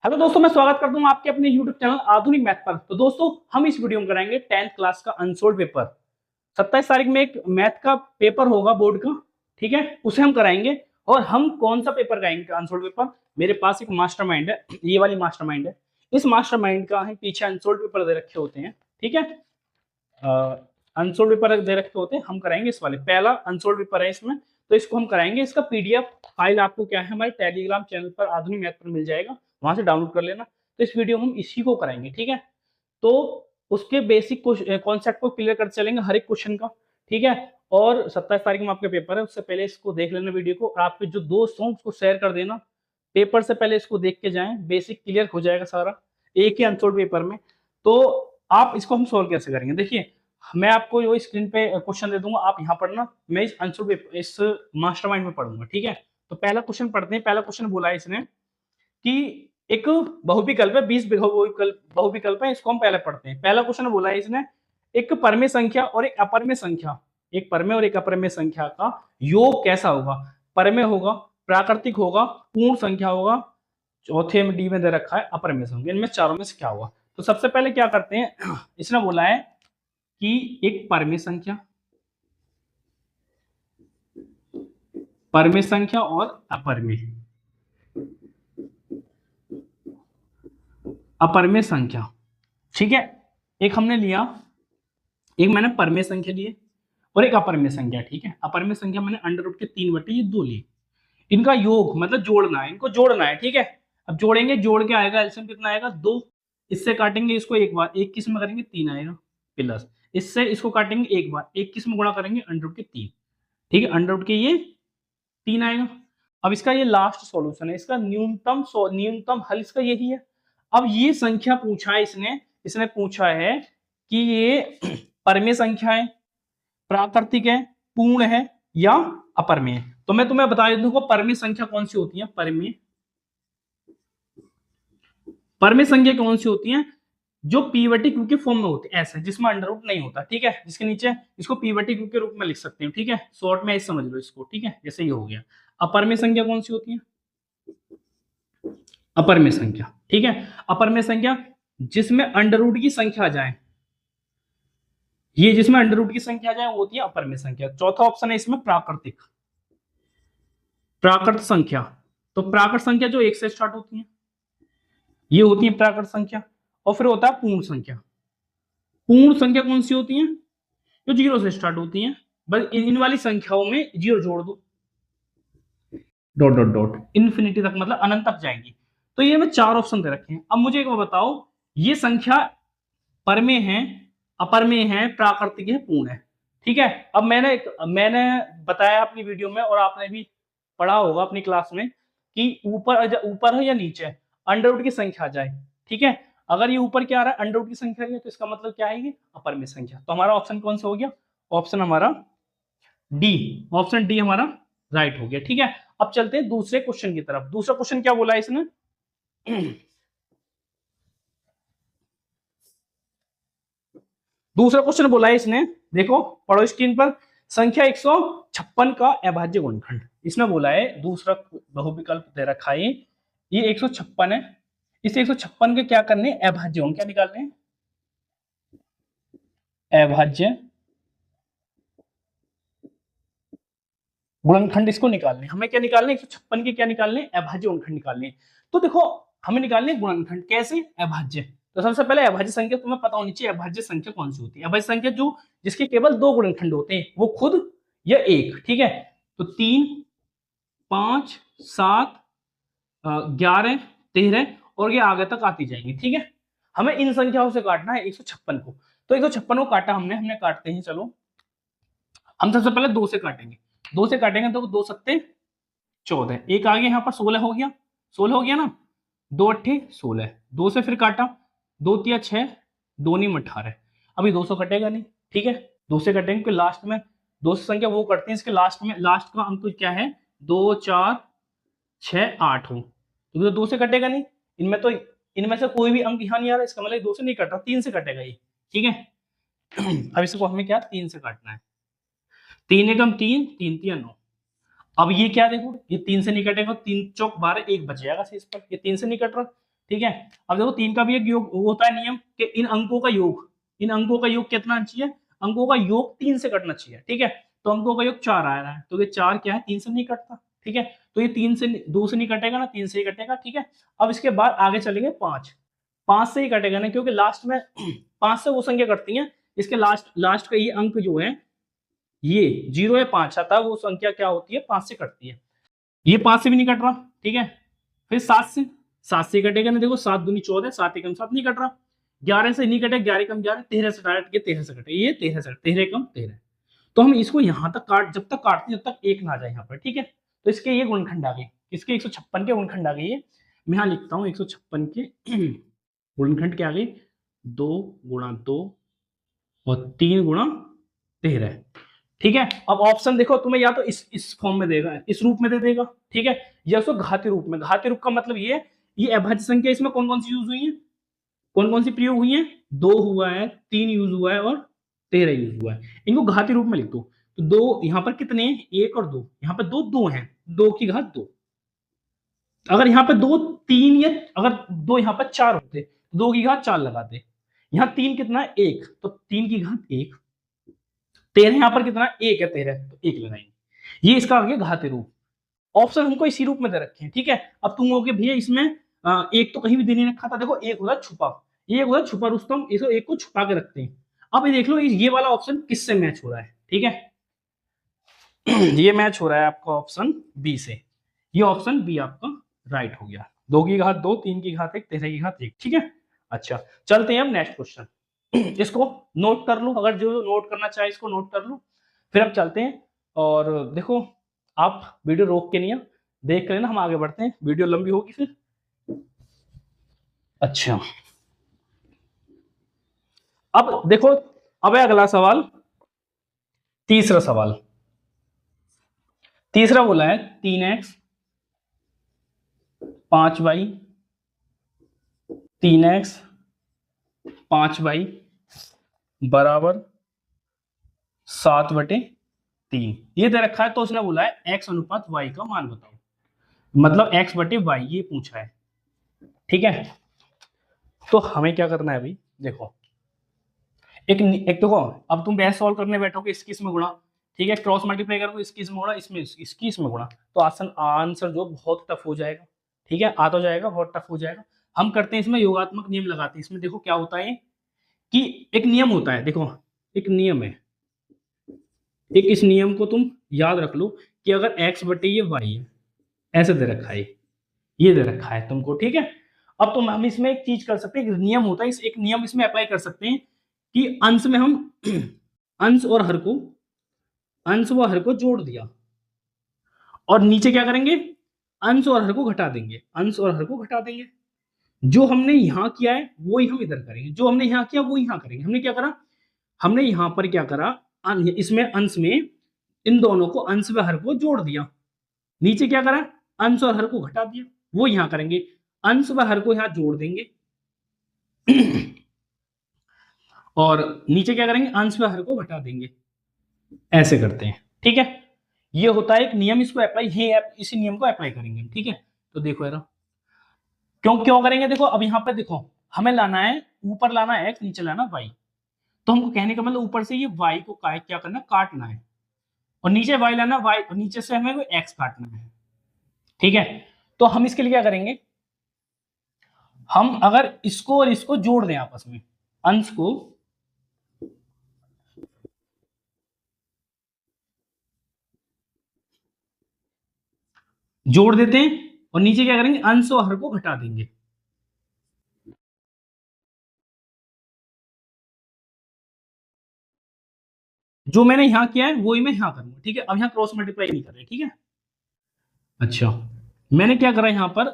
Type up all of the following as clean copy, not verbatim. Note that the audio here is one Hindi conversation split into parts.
हेलो दोस्तों, मैं स्वागत करता हूं आपके अपने YouTube चैनल आधुनिक मैथ पर। तो दोस्तों, हम इस वीडियो में कराएंगे 10th क्लास का अनसोल्ड पेपर। 27 तारीख में एक मैथ का पेपर होगा बोर्ड का, ठीक है, उसे हम कराएंगे। और हम कौन सा पेपर कराएंगे अनसोल्ड पेपर? मेरे पास एक मास्टरमाइंड है, ये वाली मास्टरमाइंड है। इस मास्टरमाइंड का है पीछे अनसोल्ड पेपर दे रखे होते हैं, ठीक है। अनसोल्ड पेपर दे रखे होते हैं, हम कराएंगे इस वाले। पहला अनसोल्ड पेपर है इसमें, तो इसको हम कराएंगे। इसका पीडीएफ फाइल आपको क्या है हमारे टेलीग्राम चैनल पर आधुनिक मैथ पर मिल जाएगा, वहां से डाउनलोड कर लेना। तो इस वीडियो में हम इसी को कराएंगे, ठीक है। तो उसके बेसिक कॉन्सेप्ट को क्लियर कर चलेंगे हर एक क्वेश्चन का, ठीक है। और 27 तारीख में आपका पेपर है, उससे पहले इसको देख लेना वीडियो को, और आपके जो दोस्त हों उसको शेयर कर देना। पेपर से पहले इसको देख के जाएं, बेसिक क्लियर हो जाएगा सारा एक ही अनसोल्ड पेपर में। तो आप इसको हम सोल्व कैसे करेंगे, देखिए। मैं आपको जो स्क्रीन पे क्वेश्चन दे दूंगा, आप यहाँ पढ़ना, मैं इस आंसर पेपर इस मास्टरमाइंड में पढ़ूंगा, ठीक है। तो पहला क्वेश्चन पढ़ते हैं। पहला क्वेश्चन बोला है इसने कि एक बहुविकल्प है, 20 बहुविकल्प है, इसको हम पहले पढ़ते हैं। पहला क्वेश्चन बोला है इसने, एक परमेय संख्या और एक अपरमेय संख्या, एक परमेय और एक अपरमेय संख्या का योग कैसा होगा? परमेय होगा, प्राकृतिक होगा, पूर्ण संख्या होगा, चौथे में डी में दे रखा है अपरमेय संख्या। इनमें चारों में से क्या होगा? तो सबसे पहले क्या करते हैं, इसने बोला है कि एक परमेय संख्या और अपरमेय संख्या, ठीक है। एक हमने लिया, एक मैंने परमेय संख्या लिए और एक अपरमेय संख्या, ठीक है। अपरमेय संख्या मैंने अंडर रूट के 3/2 लिए। इनका योग मतलब जोड़ना है, इनको जोड़ना है, ठीक है। अब जोड़ेंगे, जोड़ के आएगा एलसीएम कितना आएगा? 2। इससे काटेंगे इसको एक बार, 21 में करेंगे 3 आएगा, प्लस इससे इसको काटेंगे एक बार, 21 में गुणा करेंगे अंडर रूट के 3, ठीक है। अंडर रूट के ये 3 आएगा। अब इसका ये लास्ट सॉल्यूशन है, इसका न्यूनतम हल इसका यही है। अब ये संख्या पूछा है इसने, इसने पूछा है कि ये परमेय संख्या है, प्राकृतिक है, पूर्ण है या अपरमेय है। तो मैं तुम्हें बता दूं परमेय संख्या कौन सी होती है। परमेय संख्या कौन सी होती है? जो पी/क्यू क्यू के फॉर्म में होती है, ऐसे जिसमें अंडर रूट नहीं होता, ठीक है। जिसके नीचे इसको पी/क्यू क्यू के रूप में लिख सकते हैं, ठीक है। शॉर्ट में ऐसे समझ लो इसको, ठीक है। जैसे ये हो गया। अपरमेय संख्या कौन सी होती है? अपरमेय संख्या, ठीक है। अपरमेय संख्या जिसमें अंडर रूट की संख्या आ जाए, ये जिसमें अंडर रूट की संख्या आ जाए वो होती है अपरमेय संख्या। चौथा ऑप्शन है इसमें प्राकृत संख्या। तो प्राकृत संख्या जो 1 से स्टार्ट होती है, ये होती है प्राकृत संख्या। और फिर होता है पूर्ण संख्या। पूर्ण संख्या कौन सी होती है? जो 0 से स्टार्ट होती है। बस इन वाली संख्याओं में 0 जोड़ दो, डॉट डॉट डॉट इन्फिनिटी तक, मतलब अनंत तक जाएंगी। तो ये मैं 4 ऑप्शन दे रखे हैं। अब मुझे एक बात बताओ, ये संख्या परमेय है, अपरमेय है, प्राकृतिक है, पूर्ण है, ठीक है। अब मैंने बताया अपनी वीडियो में, और आपने भी पढ़ा होगा अपनी क्लास में, कि ऊपर है या नीचे अंडर रूट की संख्या आ जाए, ठीक है। अगर ये ऊपर क्या आ रहा है, अंडर रूट की संख्या है, तो इसका मतलब क्या है? ये अपरमेय संख्या। तो हमारा ऑप्शन कौन सा हो गया? ऑप्शन हमारा डी। ऑप्शन डी हमारा राइट हो गया, ठीक है। अब चलते हैं दूसरे क्वेश्चन की तरफ। दूसरा क्वेश्चन क्या बोला है इसने? दूसरा क्वेश्चन बोला है इसने, देखो पढ़ो स्क्रीन पर। संख्या 156 का अभाज्य गुणनखंड, इसने बोला है। दूसरा बहुविकल्प दे रखा है, ये 156 है। इस 156 के क्या करने? अभाज्य गुण क्या निकालने? अभाज्य गुणनखंड इसको निकालने। हमें क्या निकालने? 156 के क्या निकालने? अभाज्य गुणनखंड निकालने। तो देखो, हमें निकालने गुणनखंड कैसे? अभाज्य। तो सबसे पहले अभाज्य संख्या तुम्हें पता होनी चाहिए, अभाज्य संख्या कौन सी होती है। अभाज्य संख्या जो जिसके केवल 2 गुणनखंड होते हैं, वो खुद या एक, ठीक है। तो 3, 5, 7, 11, 13 और ये आगे तक आती जाएंगी, ठीक है। हमें इन संख्याओं से काटना है 156 को। तो 156 को काटा हमने काटते हैं, चलो। हम सबसे पहले 2 से काटेंगे। 2 से काटेंगे तो 2 सत्ते 14, एक आगे यहाँ पर 16 हो गया, 16 हो गया ना। 2 अट्ठे 16, 2 से फिर काटा, 2 तिया 6, 2 नीम 18। अभी 200 कटेगा नहीं, ठीक है। 2 से कटेंगे क्योंकि लास्ट में 2 से संख्या वो कटती है, इसके लास्ट में लास्ट का अंक क्या है? 2, 4, 6, 8 हो, तो 2 से कटेगा नहीं। इनमें से कोई भी अंक यहाँ नहीं आ रहा, इसका मतलब 2 से नहीं कट रहा, 3 से कटेगा ये, ठीक है। अब इसको हमें क्या 3 से काटना है। 3 एकम 3, 3 तिया 9। अब ये क्या देखो, ये 3 से नहीं कटेगा, 3 चौक 12, 1 बच जाएगा शेष पर। ये 3 से नहीं कट रहा, ठीक है। अब देखो 3 का भी एक योग वो होता है नियम कि इन अंकों का योग कितना चाहिए, अंकों का योग 3 से कटना चाहिए, ठीक है। तो अंकों का योग 4 आ रहा है, तो ये 4 क्या है, 3 से नहीं कटता, ठीक है। तो ये 3 से 2 से नहीं कटेगा ना, 3 से ही कटेगा, ठीक है। अब इसके बाद आगे चलेंगे 5 से ही कटेगा ना, क्योंकि लास्ट में 5 से वो संख्या कटती है, इसके लास्ट का ये अंक जो है ये 0 या 5 आता है, वो संख्या क्या होती है, 5 से कटती है। ये 5 से भी नहीं कट रहा, ठीक है। फिर 7 से कटेगा ना, देखो 7 दूनी 14, 7 एकम 7 नहीं कट रहा। 11 से नहीं कटे, 11 कम 11, 13 से काट के 13 से कटे, ये 13 से 13 कम 13। तो हम इसको यहां तक जब तक काटते हैं जब तक एक ना आ जाए यहाँ पर, ठीक है। तो इसके ये गुणनखंड आ गए, इसके 156 के गुणनखंड आ गए। ये मैं यहाँ लिखता हूँ 156 के गुणनखंड क्या आ गए, 2 गुणा 2 और 3 गुणा 13, ठीक है। अब ऑप्शन देखो तुम्हें या तो इस फॉर्म में देगा, इस रूप में दे देगा, ठीक है, या उसको घातीय रूप में। घातीय रूप का मतलब ये है, ये अभाज्य संख्या इसमें कौन कौन सी यूज हुई है, कौन कौन सी प्रयोग हुई है, 2 हुआ है, 3 यूज हुआ है और 13 यूज हुआ है। इनको घातीय रूप में लिख दो। तो 2 यहाँ पर कितने हैं, 1 और 2, यहाँ पर 2 हैं, 2 की घात 2। अगर यहाँ पे 2 3 या अगर 2 यहाँ पर 4 होते तो 2 की घात 4 लगाते। यहाँ 3 कितना है, 1, तो 3 की घात 1। 13 यहाँ पर कितना 1 है, 13 तो 1 लगाएंगे। ये इसका आ गया घातीय रूप। ऑप्शन हमको इसी रूप में दे रखे हैं, ठीक है। अब तुम कहोगे भैया इसमें एक तो कहीं भी दे नहीं रखा था, देखो एक होता छुपा, ये एक होता छुपा रुस्तम, इसको एक को छुपा के रखते हैं। अब ये देख लो ये वाला ऑप्शन किससे मैच हो रहा है, ठीक है। ये मैच हो रहा है आपका ऑप्शन बी से, ये ऑप्शन बी आपका राइट हो गया। 2 की घात 2, 3 की घात 1, 13 की घात 1, ठीक है। अच्छा चलते हैं अब नेक्स्ट क्वेश्चन। इसको नोट कर लो, अगर जो नोट करना चाहे इसको नोट कर लो, फिर अब चलते हैं। और देखो आप वीडियो रोक के नहीं देख लेना, हम आगे बढ़ते हैं, वीडियो लंबी होगी फिर। अच्छा अब देखो, अब है अगला सवाल, तीसरा सवाल। तीसरा बोला है 3x 5y 3x 5y बराबर 7/3, ये दे रखा है। तो उसने बोला है x अनुपात y का मान बताओ, मतलब x/y ये पूछा है, ठीक है। तो हमें क्या करना है अभी, देखो एक देखो, अब तुम बैच सॉल्व करने बैठोगे इसकी इसमें गुणा, ठीक है, क्रॉस मल्टीप्लाई करोगे इसकी इसमें गुणा, इसमें इसकी इसमें गुणा, तो आंसर जो बहुत टफ हो जाएगा, ठीक है, आ तो जाएगा, बहुत टफ हो जाएगा। हम करते हैं इसमें योगात्मक नियम लगाते हैं। इसमें देखो क्या होता है कि एक नियम होता है, देखो एक नियम है, एक इस नियम को तुम याद रख लो कि अगर x/ये y है, ऐसे दे रखा है, ये दे रखा है तुमको, ठीक है। अब तुम हम इसमें एक चीज कर सकते हैं, एक नियम होता है, एक नियम इसमें अप्लाई कर सकते हैं कि अंश में हम अंश और हर को, अंश व हर को जोड़ दिया, और नीचे क्या करेंगे, अंश और हर को घटा देंगे, अंश और हर को घटा देंगे। जो हमने यहां किया है वो ही हम इधर करेंगे, जो हमने यहां किया वो यहां करेंगे। हमने क्या करा, हमने यहां पर क्या करा, इसमें अंश में इन दोनों को, अंश व हर को जोड़ दिया, नीचे क्या करा, अंश और हर को घटा दिया, वो यहां करेंगे, अंश व हर को यहां जोड़ देंगे और नीचे क्या करेंगे, अंश व हर को घटा देंगे, ऐसे करते हैं, ठीक है। ये होता है एक नियम, इसको अप्लाई, इसी नियम को अप्लाई करेंगे, ठीक है। तो देखो यार क्यों क्यों करेंगे, देखो अब यहाँ पे देखो हमें लाना है, ऊपर लाना है x, नीचे लाना y। तो हमको कहने का मतलब ऊपर से ये y को क्या करना, काटना है, और नीचे y लाना, y और नीचे से हमें x काटना है, ठीक है। तो हम इसके लिए क्या करेंगे, हम अगर इसको और इसको जोड़ दें आपस में, अंश को जोड़ देते हैं और नीचे क्या करेंगे, अंश और हर को घटा देंगे। जो मैंने यहां किया है वही मैं यहां करूंगा, ठीक है। अब यहां क्रॉस मल्टीप्लाई नहीं कर रहे, ठीक है। अच्छा मैंने क्या करा, यहां पर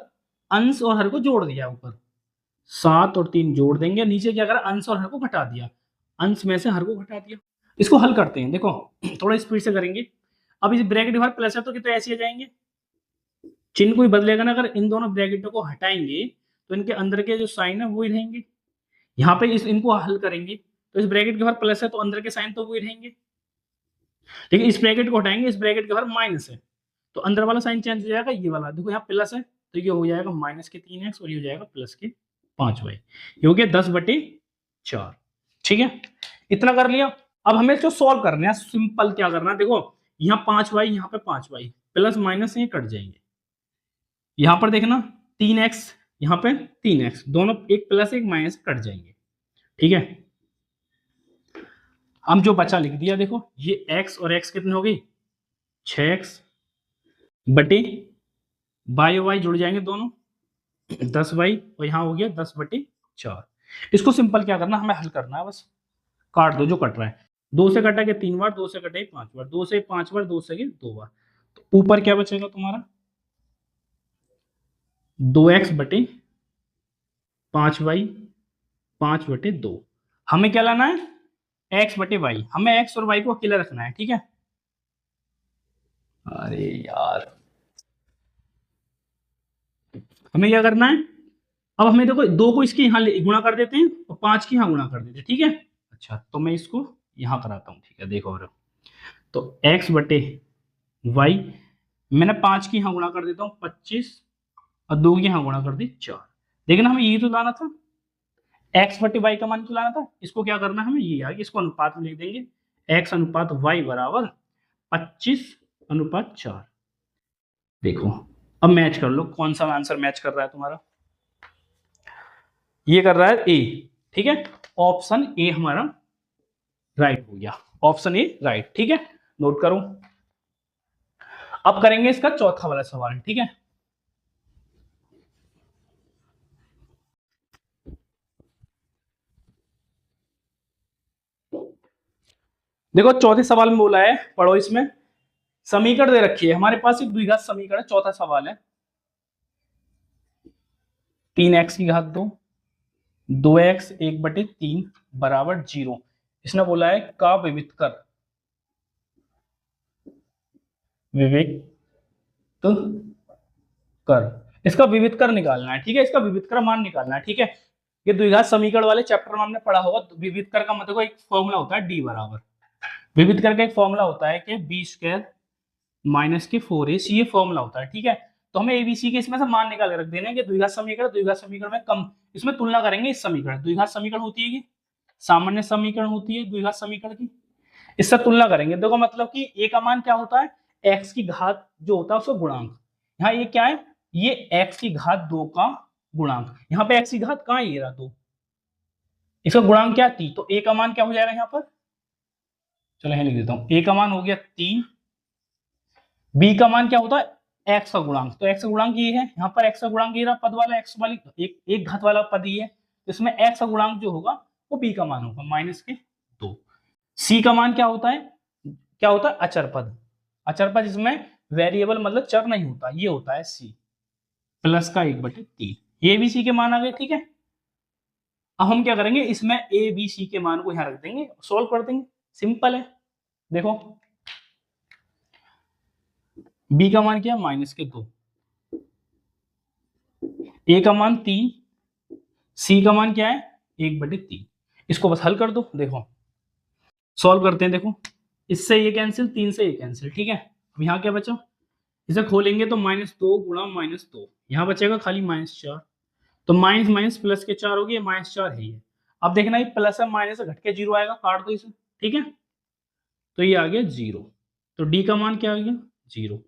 अंश और हर को जोड़ दिया, ऊपर 7 और 3 जोड़ देंगे, नीचे क्या करा, अंश और हर को घटा दिया, अंश में से हर को घटा दिया। इसको हल करते हैं, देखो थोड़ा स्पीड से करेंगे। अब इस ब्रैकेट के बाहर प्लस है तो कितने ऐसे आ जाएंगे, चिन्ह कोई बदलेगा ना, अगर इन दोनों ब्रैकेटों को हटाएंगे तो इनके अंदर के जो साइन है वही रहेंगे। यहाँ पे इनको हल करेंगे तो इस ब्रैकेट के बाहर प्लस है तो अंदर के साइन तो वही रहेंगे, लेकिन इस ब्रैकेट को हटाएंगे, इस ब्रैकेट के बाहर माइनस है तो अंदर वाला साइन चेंज हो जाएगा, ये वाला देखो यहाँ प्लस है तो ये हो जाएगा माइनस के 3x और ये हो जाएगा प्लस के 5y। ये हो गया 10/4। ठीक है, इतना कर लिया। अब हमें इसको सॉल्व करना है। सिंपल क्या करना है, देखो यहाँ 5y, यहाँ पे 5y, प्लस माइनस ये कट जाएंगे। यहाँ पर देखना 3x, यहाँ पे 3x, दोनों एक प्लस एक माइनस कट जाएंगे। ठीक है, हम जो बचा लिख दिया, देखो ये x और x कितने हो गई, 6x बटे बाई वाई जुड़ जाएंगे दोनों 10y, और यहाँ हो गया 10/4। इसको सिंपल क्या करना, हमें हल करना है, बस काट दो जो कट रहा है। 2 से कटा के 3 बार, 2 से कटे 5 बार, 2 से 5 बार, 2 से 2 बार, तो ऊपर क्या बचेगा तुम्हारा 2x बटे 5y 5/2। हमें क्या लाना है, x बटे वाई। हमें x और y को अकेला रखना है। ठीक है, अरे यार हमें क्या करना है, अब हमें देखो 2 को इसके यहाँ गुणा कर देते हैं और 5 की यहाँ गुणा कर देते हैं। ठीक है, अच्छा तो मैं इसको यहाँ कराता हूँ। ठीक है, देखो और तो x बटे वाई, मैंने 5 की यहाँ गुणा कर देता हूँ 25 और 2 की यहाँ गुणा कर दी 4। लेकिन हमें यही तो लाना था, x बटे वाई का मान तो लाना था। इसको क्या करना है, हमें ये आगे इसको अनुपात में लिख देंगे, x अनुपात y बराबर 25/4। देखो अब मैच कर लो, कौन सा आंसर मैच कर रहा है तुम्हारा, ये कर रहा है ए। ठीक है, ऑप्शन ए हमारा राइट हो गया, ऑप्शन ए राइट। ठीक है, नोट करो। अब करेंगे इसका चौथा वाला सवाल। ठीक है, देखो चौथे सवाल में बोला है, पढ़ो इसमें समीकरण दे रखी है हमारे पास, एक द्विघात समीकरण। चौथा सवाल है 3x की घात 2 2x 1/3 बराबर 0। इसने बोला है का विविध कर, इसका विविध कर निकालना है। ठीक है, इसका विविध कर मान निकालना है। ठीक है, ये द्विघात समीकरण वाले चैप्टर में हमने पढ़ा होगा। विविध कर का मतलब एक फॉर्मूला होता है डी बराबर, विविध कर का एक फॉर्मूला होता है कि b² माइनस के 4ac, ये फॉर्मूला होता है। ठीक है, तो हमें एबीसी के इसमें से मान निकाल के रख देना है कि द्विघात समीकरण में कम, इसमें तुलना करेंगे इस समीकरण, द्विघात समीकरण होती है कि सामान्य समीकरण होती है द्विघात समीकरण की, इससे तुलना करेंगे। देखो मतलब कि ए का मान क्या होता है, एक्स की घात जो होता है उसका गुणांक। यहाँ ये क्या है, ये एक्स की घात 2 का गुणांक। यहाँ पे एक्स की घात कहाँ है, ये रहा 2, इसका गुणांक क्या थी, तो ए का मान क्या हो जाएगा यहाँ पर, चलो यहां लिख देता हूं, ए का मान हो गया 3, बी का मान क्या होता है एक्स का गुणांक, तो एक्स का गुणांक ये है, यहाँ पर एक्स का गुणांक ये रहा, पद वाला एक्स वाली एक घात वाला पद ही है, तो इसमें एक्स का गुणांक जो होगा वो बी का मान होगा -2। सी का मान क्या होता है, अचर पद। अचर पद जिसमें वेरिएबल मतलब चर नहीं होता, ये होता है सी, प्लस का 1/3। ये भी सी के मान आ गए। ठीक है, अब हम क्या करेंगे, इसमें ए बी सी के मान को यहाँ रख देंगे, सोल्व कर देंगे, सिंपल है। देखो बी का मान क्या है -2, ए का मान 3, सी का मान क्या है 1/3। इसको बस हल कर दो, देखो सॉल्व करते हैं। देखो इससे ये कैंसिल, 3 से ये कैंसिल। ठीक है, अब यहाँ क्या बचा, इसे खोलेंगे तो -2 गुणा -2, यहाँ बचेगा खाली -4, तो माइनस माइनस प्लस के 4 हो गए, -4 है ये। अब देखना ये प्लस है माइनस से घट के 0 आएगा, काट दो इसे। ठीक है, तो ये आ गया 0, तो डी का मान क्या आ गया 0।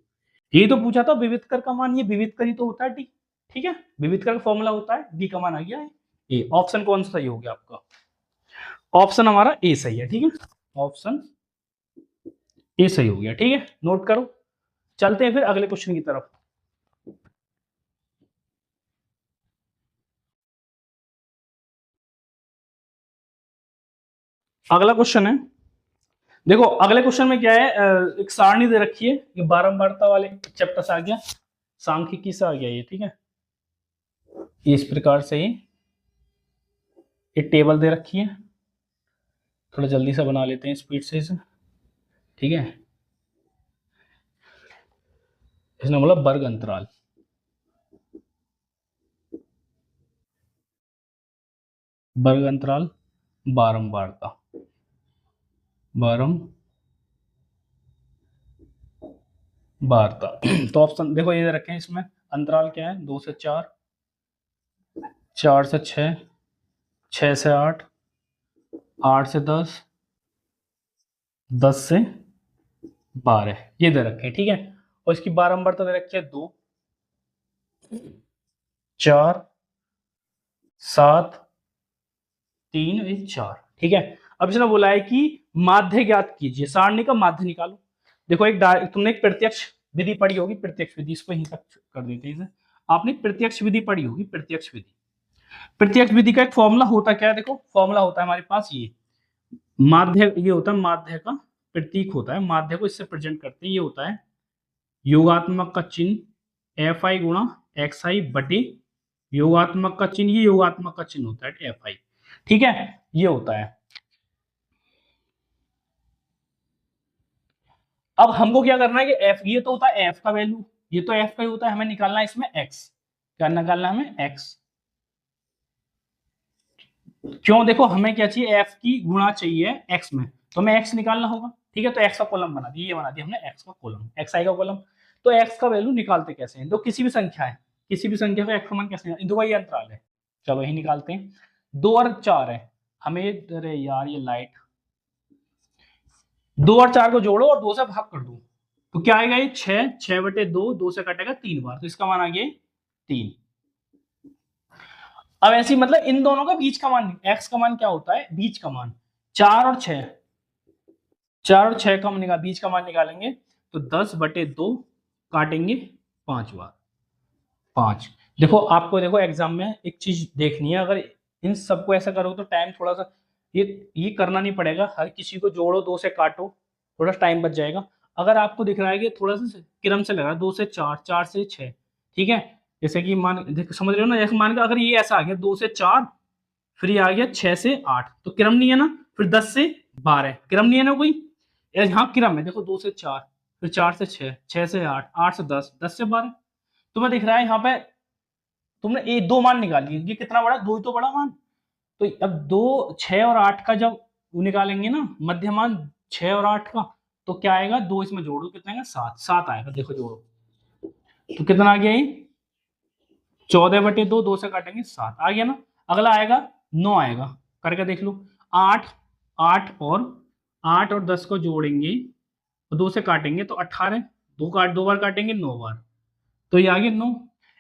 ये तो पूछा था विविध कर का मान, ये विविध कर ही तो होता है डी। ठीक है, विविध कर का फॉर्मूला होता है, डी का मान आ गया है ए। ऑप्शन कौन सा सही हो गया आपका, ऑप्शन हमारा ए सही है। ठीक है, ऑप्शन ए सही हो गया। ठीक है, नोट करो। चलते हैं फिर अगले क्वेश्चन की तरफ। अगला क्वेश्चन है, देखो अगले क्वेश्चन में क्या है, एक सारणी दे रखी है, ये बारंबारता वाले चैप्टर से आ गया, सांख्यिकी से आ गया ये। ठीक है, इस प्रकार से ही एक टेबल दे रखी है, थोड़ा जल्दी से बना लेते हैं स्पीड से इसे। ठीक है, इसने बोला वर्ग अंतराल, वर्ग अंतराल बारंबारता, बारंबारता। तो ऑप्शन देखो ये दे रखे हैं इसमें, अंतराल क्या है, 2 से 4, 4 से 6, 6 से 8, 8 से 10, 10 से 12 ये दे रखे हैं, ठीक है। और इसकी बारंबारता दे रखी है 2, 4, 7, 3, 1, 4, ठीक है। अब इसने बोला है कि माध्य ज्ञात कीजिए, सारणी का माध्य निकालो। देखो तुमने एक प्रत्यक्ष विधि पढ़ी होगी, प्रत्यक्ष विधि, इसको यहीं तक कर देते हैं इसे। आपने प्रत्यक्ष विधि पढ़ी होगी, प्रत्यक्ष विधि। प्रत्यक्ष विधि का एक फॉर्मूला होता क्या है, देखो फॉर्मूला होता है हमारे पास ये माध्य, ये होता है माध्य का प्रतीक होता है, माध्य को इससे प्रेजेंट करते हैं, ये होता है योगात्मक का चिन्ह एफ आई गुणा एक्स आई बटे योगात्मक का चिन्ह, ये योगात्मक का चिन्ह होता है एफ आई, ठीक है, ये होता है। अब हमको क्या करना है कि एफ, ये तो होता है एफ का वैल्यू, ये तो एफ का ही होता है, हमें निकालना है इसमें एक्स, क्या निकालना है हमें एक्स। क्यों, देखो हमें क्या चाहिए, एफ की गुणा चाहिए एक्स में, तो हमें एक्स निकालना होगा, ठीक है। तो एक्स का कॉलम बना दिया, ये बना दिया हमने एक्स का कॉलम, एक्स आई का कॉलम। तो एक्स का वैल्यू निकालते कैसे हैं, तो किसी भी संख्या है, किसी भी संख्या का एक्स का मान कैसे निकालते, दो का ये अंतराल है, चलो यही निकालते हैं। 2 और 4 है, हमें अरे यार ये लाइट, 2 और 4 को जोड़ो और 2 से भाग कर दो, तो क्या आएगा ये 6, 6 बटे 2, 2 से कटेगा 3 बार, तो इसका मान आ गया 3। अब ऐसी मतलब इन दोनों का बीच का मान, एक्स का मान क्या होता है, बीच का मान, 4 और 6, 4 और 6 का बीच का मान निकालेंगे, तो 10 बटे 2 काटेंगे 5 बार, 5। देखो आपको, देखो एग्जाम में एक चीज देखनी है, अगर इन सबको ऐसा करो तो टाइम थोड़ा सा, ये करना नहीं पड़ेगा, हर किसी को जोड़ो, 2 से काटो, थोड़ा टाइम बच जाएगा। अगर आपको दिख रहा है कि थोड़ा सा क्रम से लग रहा है, 2 से 4, 4 से 6, ठीक है, जैसे कि मान समझ रहे हो ना, जैसे मान के अगर ये ऐसा आ गया 2 से 4, फिर ये आ गया 6 से 8, तो क्रम नहीं है ना, फिर 10 से 12 क्रम नहीं है ना कोई, यहाँ क्रम है, देखो 2 से 4, फिर 4 से 6, 6 से 8, 8 से 10, 10 से 12, तुम्हें दिख रहा है यहाँ पे तुमने ये 2 मान निकाल लिए, ये कितना बड़ा, 2 ही तो बड़ा मान। तो अब 2, 6 और 8 का जब निकालेंगे ना मध्य मान, 6 और 8 का, तो क्या आएगा, 2 इसमें जोड़ो कितना आएगा, 7, 7 आएगा, देखो जोड़ो, तो कितना आ गया ये 14 बटे 2, 2 से काटेंगे 7 आ गया ना। अगला आएगा 9 आएगा, करके देख लो, 8, 8 और 10 को जोड़ेंगे तो 2 से काटेंगे तो 18, 2 बार काटेंगे 9 बार, तो ये आ गया 9।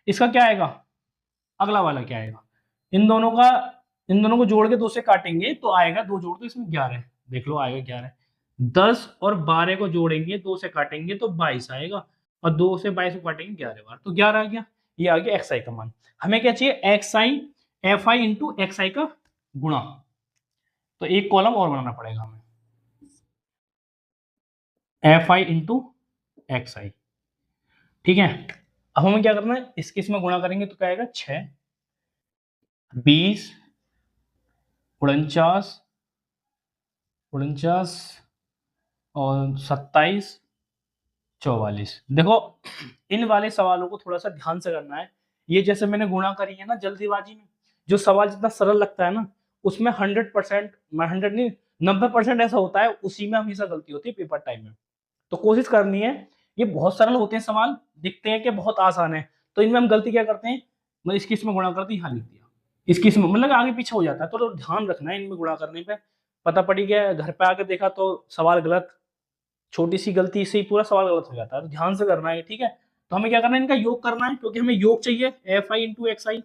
इसका क्या आएगा, अगला वाला क्या आएगा, इन दोनों को जोड़ के 2 से काटेंगे तो आएगा, 2 जोड़ तो इसमें 11, देख लो आएगा 11। 10 और 12 को जोड़ेंगे, 2 से काटेंगे तो 22 आएगा, और 2 से 22 को काटेंगे 11 बार, तो 11 आ गया, ये आ गया एक्स आई का मान। हमें क्या चाहिए, x i, f i into x i का गुणा, तो एक कॉलम और बनाना पड़ेगा हमें, f i into x i, ठीक है। अब हमें क्या करना है, इसके इसमें गुणा करेंगे तो क्या आएगा, 6, 20, 49, 49 और 27, 44। देखो इन वाले सवालों को थोड़ा सा ध्यान से करना है, ये जैसे मैंने गुणा करी है ना जल्दीबाजी में, जो सवाल जितना सरल लगता है ना, उसमें 100%, 100 नहीं 90% ऐसा होता है, उसी में हमेशा गलती होती है पेपर टाइम में। तो कोशिश करनी है, ये बहुत सरल होते हैं सवाल, दिखते हैं कि बहुत आसान है, तो इनमें हम गलती क्या करते हैं, मैं इसकी इसमें गुणा करते यहाँ लिख दिया, इसकी इसमें मतलब आगे पीछे हो जाता है, तो ध्यान रखना है इनमें गुणा करने पे, पता पड़ी गया घर पे आकर देखा तो सवाल गलत, छोटी सी गलती से ही पूरा सवाल गलत हो जाता है, तो ध्यान से करना है, ठीक है। तो हमें क्या करना है, इनका योग करना है, क्योंकि हमें योग चाहिए, f i into x i,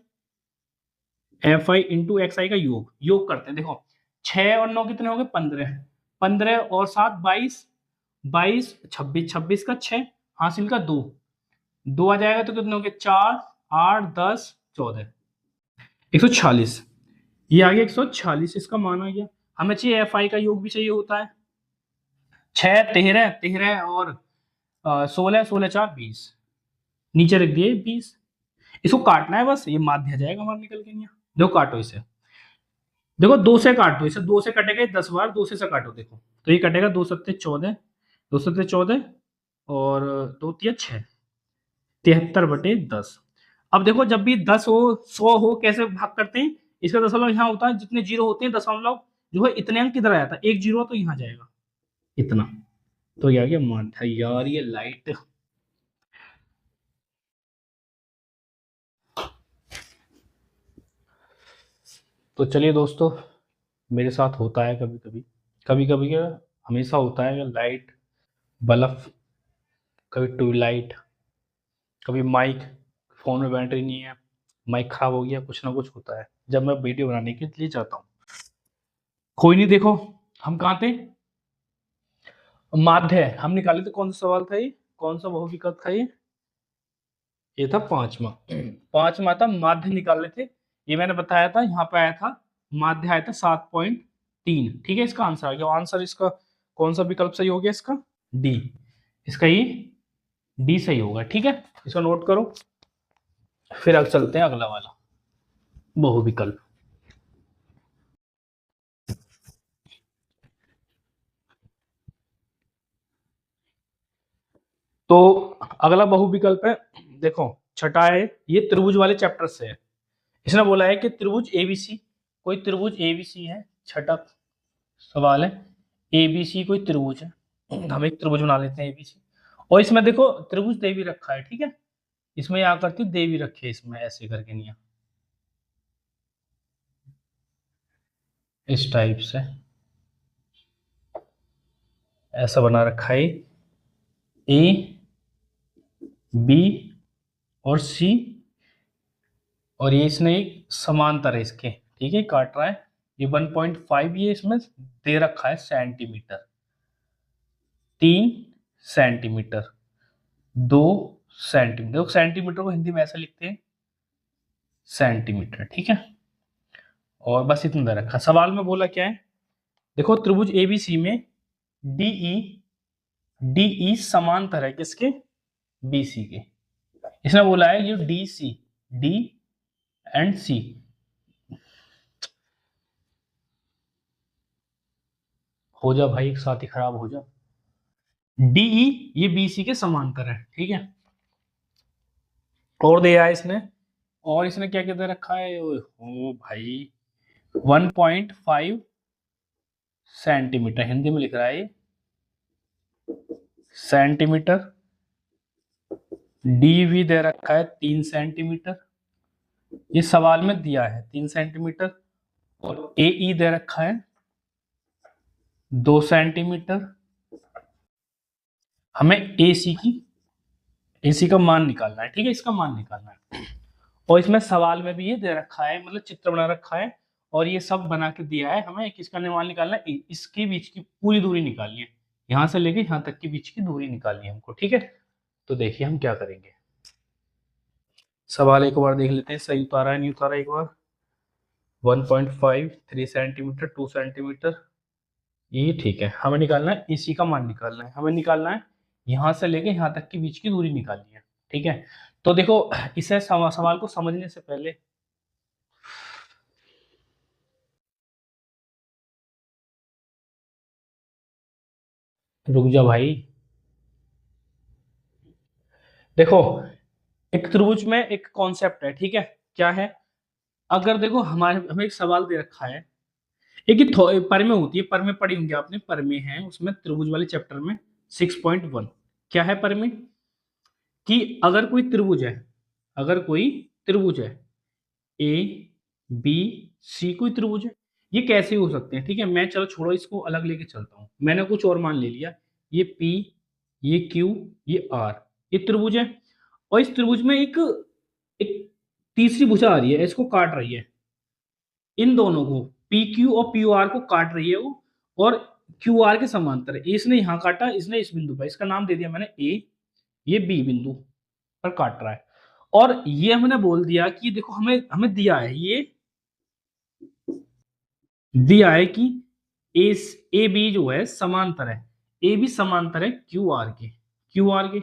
f i into x i का योग करते हैं। देखो 6 और 9 कितने हो गए, 15, 15 और 7 22, 22 26, 26 का 6 हासिल का 2, 2 आ जाएगा तो कितने हो गए, 4, 8, 10, 14, 146, ये आ गया 146, इसका मान आ गया। हमें चाहिए एफ आई का योग भी चाहिए होता है, 6, 13, 13 और 16, 16 4 20, नीचे रख दिए 20, इसको काटना है बस, ये माध्य आ जाएगा हमारा निकल के यहाँ, देखो काटो इसे, देखो 2 से काट दो इसे, 2 से कटेगा 10 बार, 2 से काटो देखो, तो ये कटेगा 2 सत्ते 14, 2 सत्ते 14 और 2 तिया 6, 73 बटे 10। अब देखो जब भी 10 हो 100 हो कैसे भाग करते हैं, इसका दशमलव यहाँ होता है, जितने जीरो होते हैं दशमलव जो है इतने अंक किधर आ जाता है, एक जीरो तो यहाँ जाएगा इतना, तो ये आ गया मान था यार, ये लाइट तो चलिए दोस्तों, मेरे साथ होता है कभी कभी, कभी कभी क्या, हमेशा होता है कि लाइट, बल्ब, कभी ट्यूबलाइट, कभी माइक, फोन में बैटरी नहीं है, माइक खराब हो गया, कुछ ना कुछ होता है जब मैं वीडियो बनाने के लिए जाता हूँ। कोई नहीं, देखो हम कहाँ थे, माध्य हम निकाले थे। कौन सा सवाल था ये, कौन सा बहुविकल्प था ये था पांचवा। पांचवा था, माध्य निकाले थे। ये मैंने बताया था, यहाँ पे आया था माध्य, आया था 7.3। ठीक है, इसका आंसर आ गया। आंसर इसका कौन सा विकल्प सही हो गया, इसका डी, इसका ये डी सही होगा। ठीक है, इसको नोट करो। फिर अब चलते हैं अगला वाला, बहुविकल्प। तो अगला बहुविकल्प है, देखो छठा है, ये त्रिभुज वाले चैप्टर से है। इसने बोला है कि त्रिभुज एबीसी, कोई त्रिभुज एबीसी है। छठा सवाल है, एबीसी कोई त्रिभुज है, हम एक त्रिभुज बना लेते हैं एबीसी। और इसमें देखो त्रिभुज देवी रखा है। ठीक है, इसमें यहाँ करती देवी रखी है, इसमें ऐसे करके नहीं, इस टाइप से ऐसा बना रखा है, ए बी और सी, और ये इसने एक समांतर है इसके। ठीक है, काट रहा है ये 1.5, ये इसमें दे रखा है सेंटीमीटर, 3 सेंटीमीटर, 2 सेंटीमीटर। सेंटीमीटर को हिंदी में ऐसा लिखते हैं सेंटीमीटर। ठीक है, और बस इतना दे रखा। सवाल में बोला क्या है, देखो त्रिभुज एबीसी में डीई, डीई समांतर है किसके, बीसी के। इसने बोला है ये डी सी, डी एंड सी, हो जा भाई एक साथ ही खराब हो जा, डीई ये बीसी के समांतर है। ठीक है, और दिया है इसने, और इसने क्या क्या दे रखा है, ओ भाई 1.5 सेंटीमीटर, हिंदी में लिख रहा है सेंटीमीटर। डी भी दे रखा है 3 सेंटीमीटर, ये सवाल में दिया है 3 सेंटीमीटर। और ए ई दे रखा है 2 सेंटीमीटर। हमें एसी का मान निकालना है। ठीक है, इसका मान निकालना है। और इसमें सवाल में भी ये दे रखा है, मतलब चित्र बना रखा है, और ये सब बना के दिया है हमें। किसका मान निकालना है, इसके बीच की पूरी दूरी निकालनी है, यहां से लेके यहां तक के बीच की दूरी निकालनी है हमको। ठीक है, तो देखिए हम क्या करेंगे। सवाल एक बार देख लेते हैं, सही उतारा है नहीं उतारा एक बार। 1.5, 3 सेंटीमीटर, 2 सेंटीमीटर, ये ठीक है। हमें निकालना है इसी का मान निकालना है, हमें निकालना है यहां से लेके यहां तक के बीच की दूरी निकालनी है। ठीक है, तो देखो इसे सवाल को समझने से पहले, रुक जा भाई। देखो एक त्रिभुज में एक कॉन्सेप्ट है। ठीक है, क्या है, अगर देखो हमें एक सवाल दे रखा है, एक परमें होती है, परमें पढ़ी होंगी आपने, परमें है उसमें त्रिभुज वाले चैप्टर में 6.1। क्या है परमें, कि अगर कोई त्रिभुज है, अगर कोई त्रिभुज है, ए बी सी कोई त्रिभुज है, ये कैसे हो सकते हैं। ठीक है, मैं चलो छोड़ो इसको, अलग लेके चलता हूं। मैंने कुछ और मान ले लिया, ये पी, ये क्यू, ये आर, ये त्रिभुज है। और इस त्रिभुज में एक एक तीसरी भुजा आ रही है, इसको काट रही है, इन दोनों को, पी क्यू और पी आर को काट रही है वो, और क्यू आर के समांतर है। इसने यहां काटा, इसने इस बिंदु पर, इसका नाम दे दिया मैंने ए, ये बी बिंदु पर काट रहा है। और ये हमने बोल दिया कि देखो हमें हमें दिया है, ये दिया है कि ए बी जो है समांतर है, ए बी समांतर है क्यू आर के, क्यू आर के,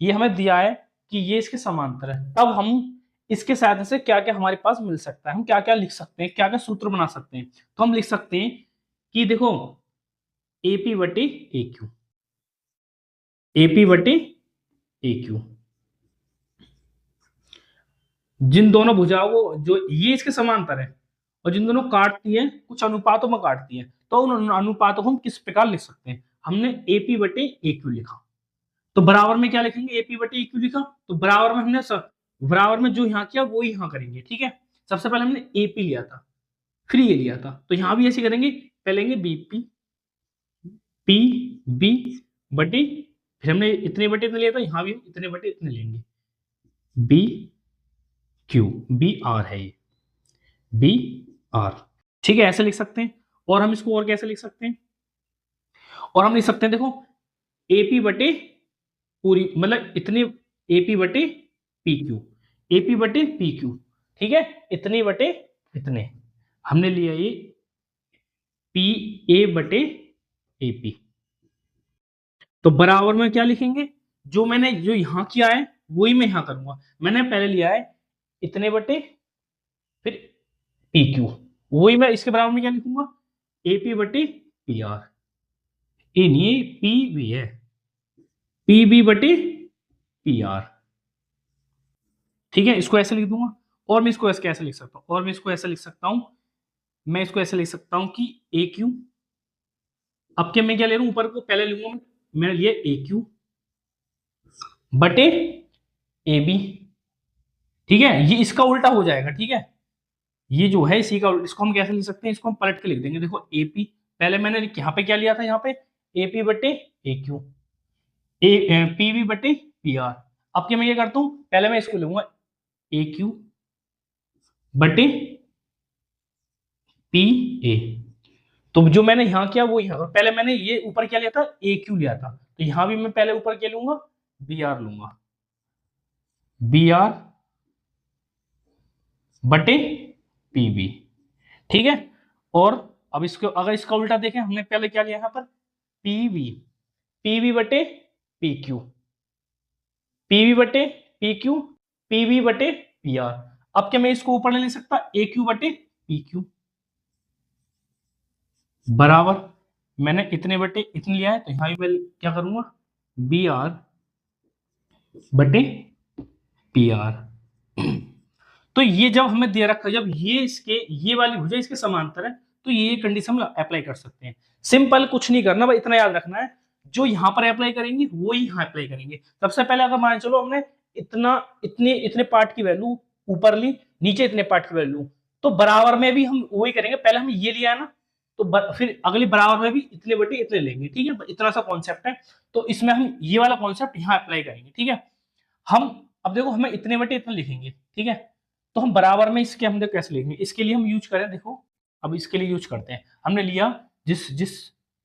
ये हमें दिया है कि ये इसके समांतर है। तब हम इसके सहायता से क्या क्या हमारे पास मिल सकता है, हम क्या क्या लिख सकते हैं, क्या क्या सूत्र बना सकते हैं। तो हम लिख सकते हैं कि देखो एपी बटे ए क्यू, एपी बटे ए क्यू, जिन दोनों भुजाओं को, जो ये इसके समांतर है और जिन दोनों काटती है, कुछ अनुपातों में काटती है, तो उन अनुपातों को हम किस प्रकार लिख सकते हैं। हमने एपी बटे ए क्यू लिखा, तो बराबर में क्या लिखेंगे, एपी बटे ए क्यू लिखा, तो बराबर में हमने बराबर में जो यहाँ किया वो यहाँ करेंगे। ठीक है, सबसे पहले हमने एपी लिया था, फिर ये लिया था, तो यहाँ भी ऐसे करेंगे, पहले लेंगे बी पी, पी बी बटे, फिर हमने इतने बटे इतने लिया था, यहाँ भी हम इतने बटे इतने लेंगे, बी क्यू, बी आर है ये, बी आर। ठीक है, ऐसे लिख सकते हैं। और हम इसको और कैसे लिख सकते हैं, और हम लिख सकते हैं, देखो एपी बटे पूरी, मतलब इतने एपी बटे पी क्यू, एपी बटे पी क्यू, ठीक है, इतने बटे इतने, हमने लिया ये पी ए बटे एपी। तो बराबर में क्या लिखेंगे, जो मैंने जो यहां किया है वही मैं यहां करूंगा। मैंने पहले लिया है इतने बटे फिर पी क्यू, वही मैं इसके बराबर में क्या लिखूंगा, एपी बटे पी आर। ए नहीं, पी बी है, पी बी बटे पी आर। ठीक है, इसको ऐसे लिख दूंगा। और मैं इसको ऐसे कैसे लिख सकता हूँ, और मैं इसको ऐसे लिख सकता हूँ, मैं इसको ऐसे लिख सकता हूँ कि ए क्यू, अब क्या मैं क्या ले रहा हूँ, ऊपर को पहले लूंगा मैंने लिया ए क्यू बटे ए बी। ठीक है, ये इसका उल्टा हो जाएगा। ठीक है, ये जो है इसी का इसको हम कैसे लिख सकते हैं, इसको हम पलट के लिख देंगे। देखो एपी, पहले मैंने यहाँ पे क्या लिया था, यहाँ पे एपी बटे ए क्यू, ए पी बी बटे पी आर। अब क्या मैं ये करता हूँ, पहले मैं इसको लूंगा ए क्यू बटे पी ए। तो जो मैंने यहां किया वो यहां, पहले मैंने ये ऊपर क्या लिया था, ए क्यू लिया था, तो यहां भी मैं पहले ऊपर क्या लूंगा, बी आर लूंगा, बी आर बटे पी बी। ठीक है, और अब इसको अगर इसका उल्टा देखें, हमने पहले क्या लिया यहां पर, पी बी बटे पी क्यू, पी बी बटे पी क्यू, पी बी बटे पी आर। अब क्या मैं इसको ऊपर नहीं ले सकता, ए क्यू बटे पी क्यू बराबर, मैंने इतने बटे इतने लिया है, तो यहां भी मैं क्या करूंगा, बी आर बटे पी आर। तो ये जब हमें दे रखा, जब ये इसके ये वाली भुजा इसके समांतर है, तो ये कंडीशन हम अप्लाई कर सकते हैं। सिंपल, कुछ नहीं करना, बस इतना याद रखना है, जो यहां पर अप्लाई करेंगे वो ही यहां अप्लाई करेंगे। सबसे पहले अगर मान चलो हमने इतना इतने इतने पार्ट की वैल्यू ऊपर ली, नीचे इतने पार्ट की वैल्यू, तो बराबर में भी हम वही करेंगे। पहले हम ये लिया है ना, तो फिर अगली बराबर में भी इतने बटे इतने लेंगे। ठीक है, इतना सा कॉन्सेप्ट है, तो इसमें हम ये वाला कॉन्सेप्ट यहाँ अप्लाई करेंगे। ठीक है, हम अब देखो हमें इतने बटे इतने लिखेंगे। ठीक है, तो हम बराबर में इसके हम देखो कैसे लिखेंगे, इसके लिए हम यूज करें, देखो अब इसके लिए यूज करते हैं, हमने लिया जिस जिस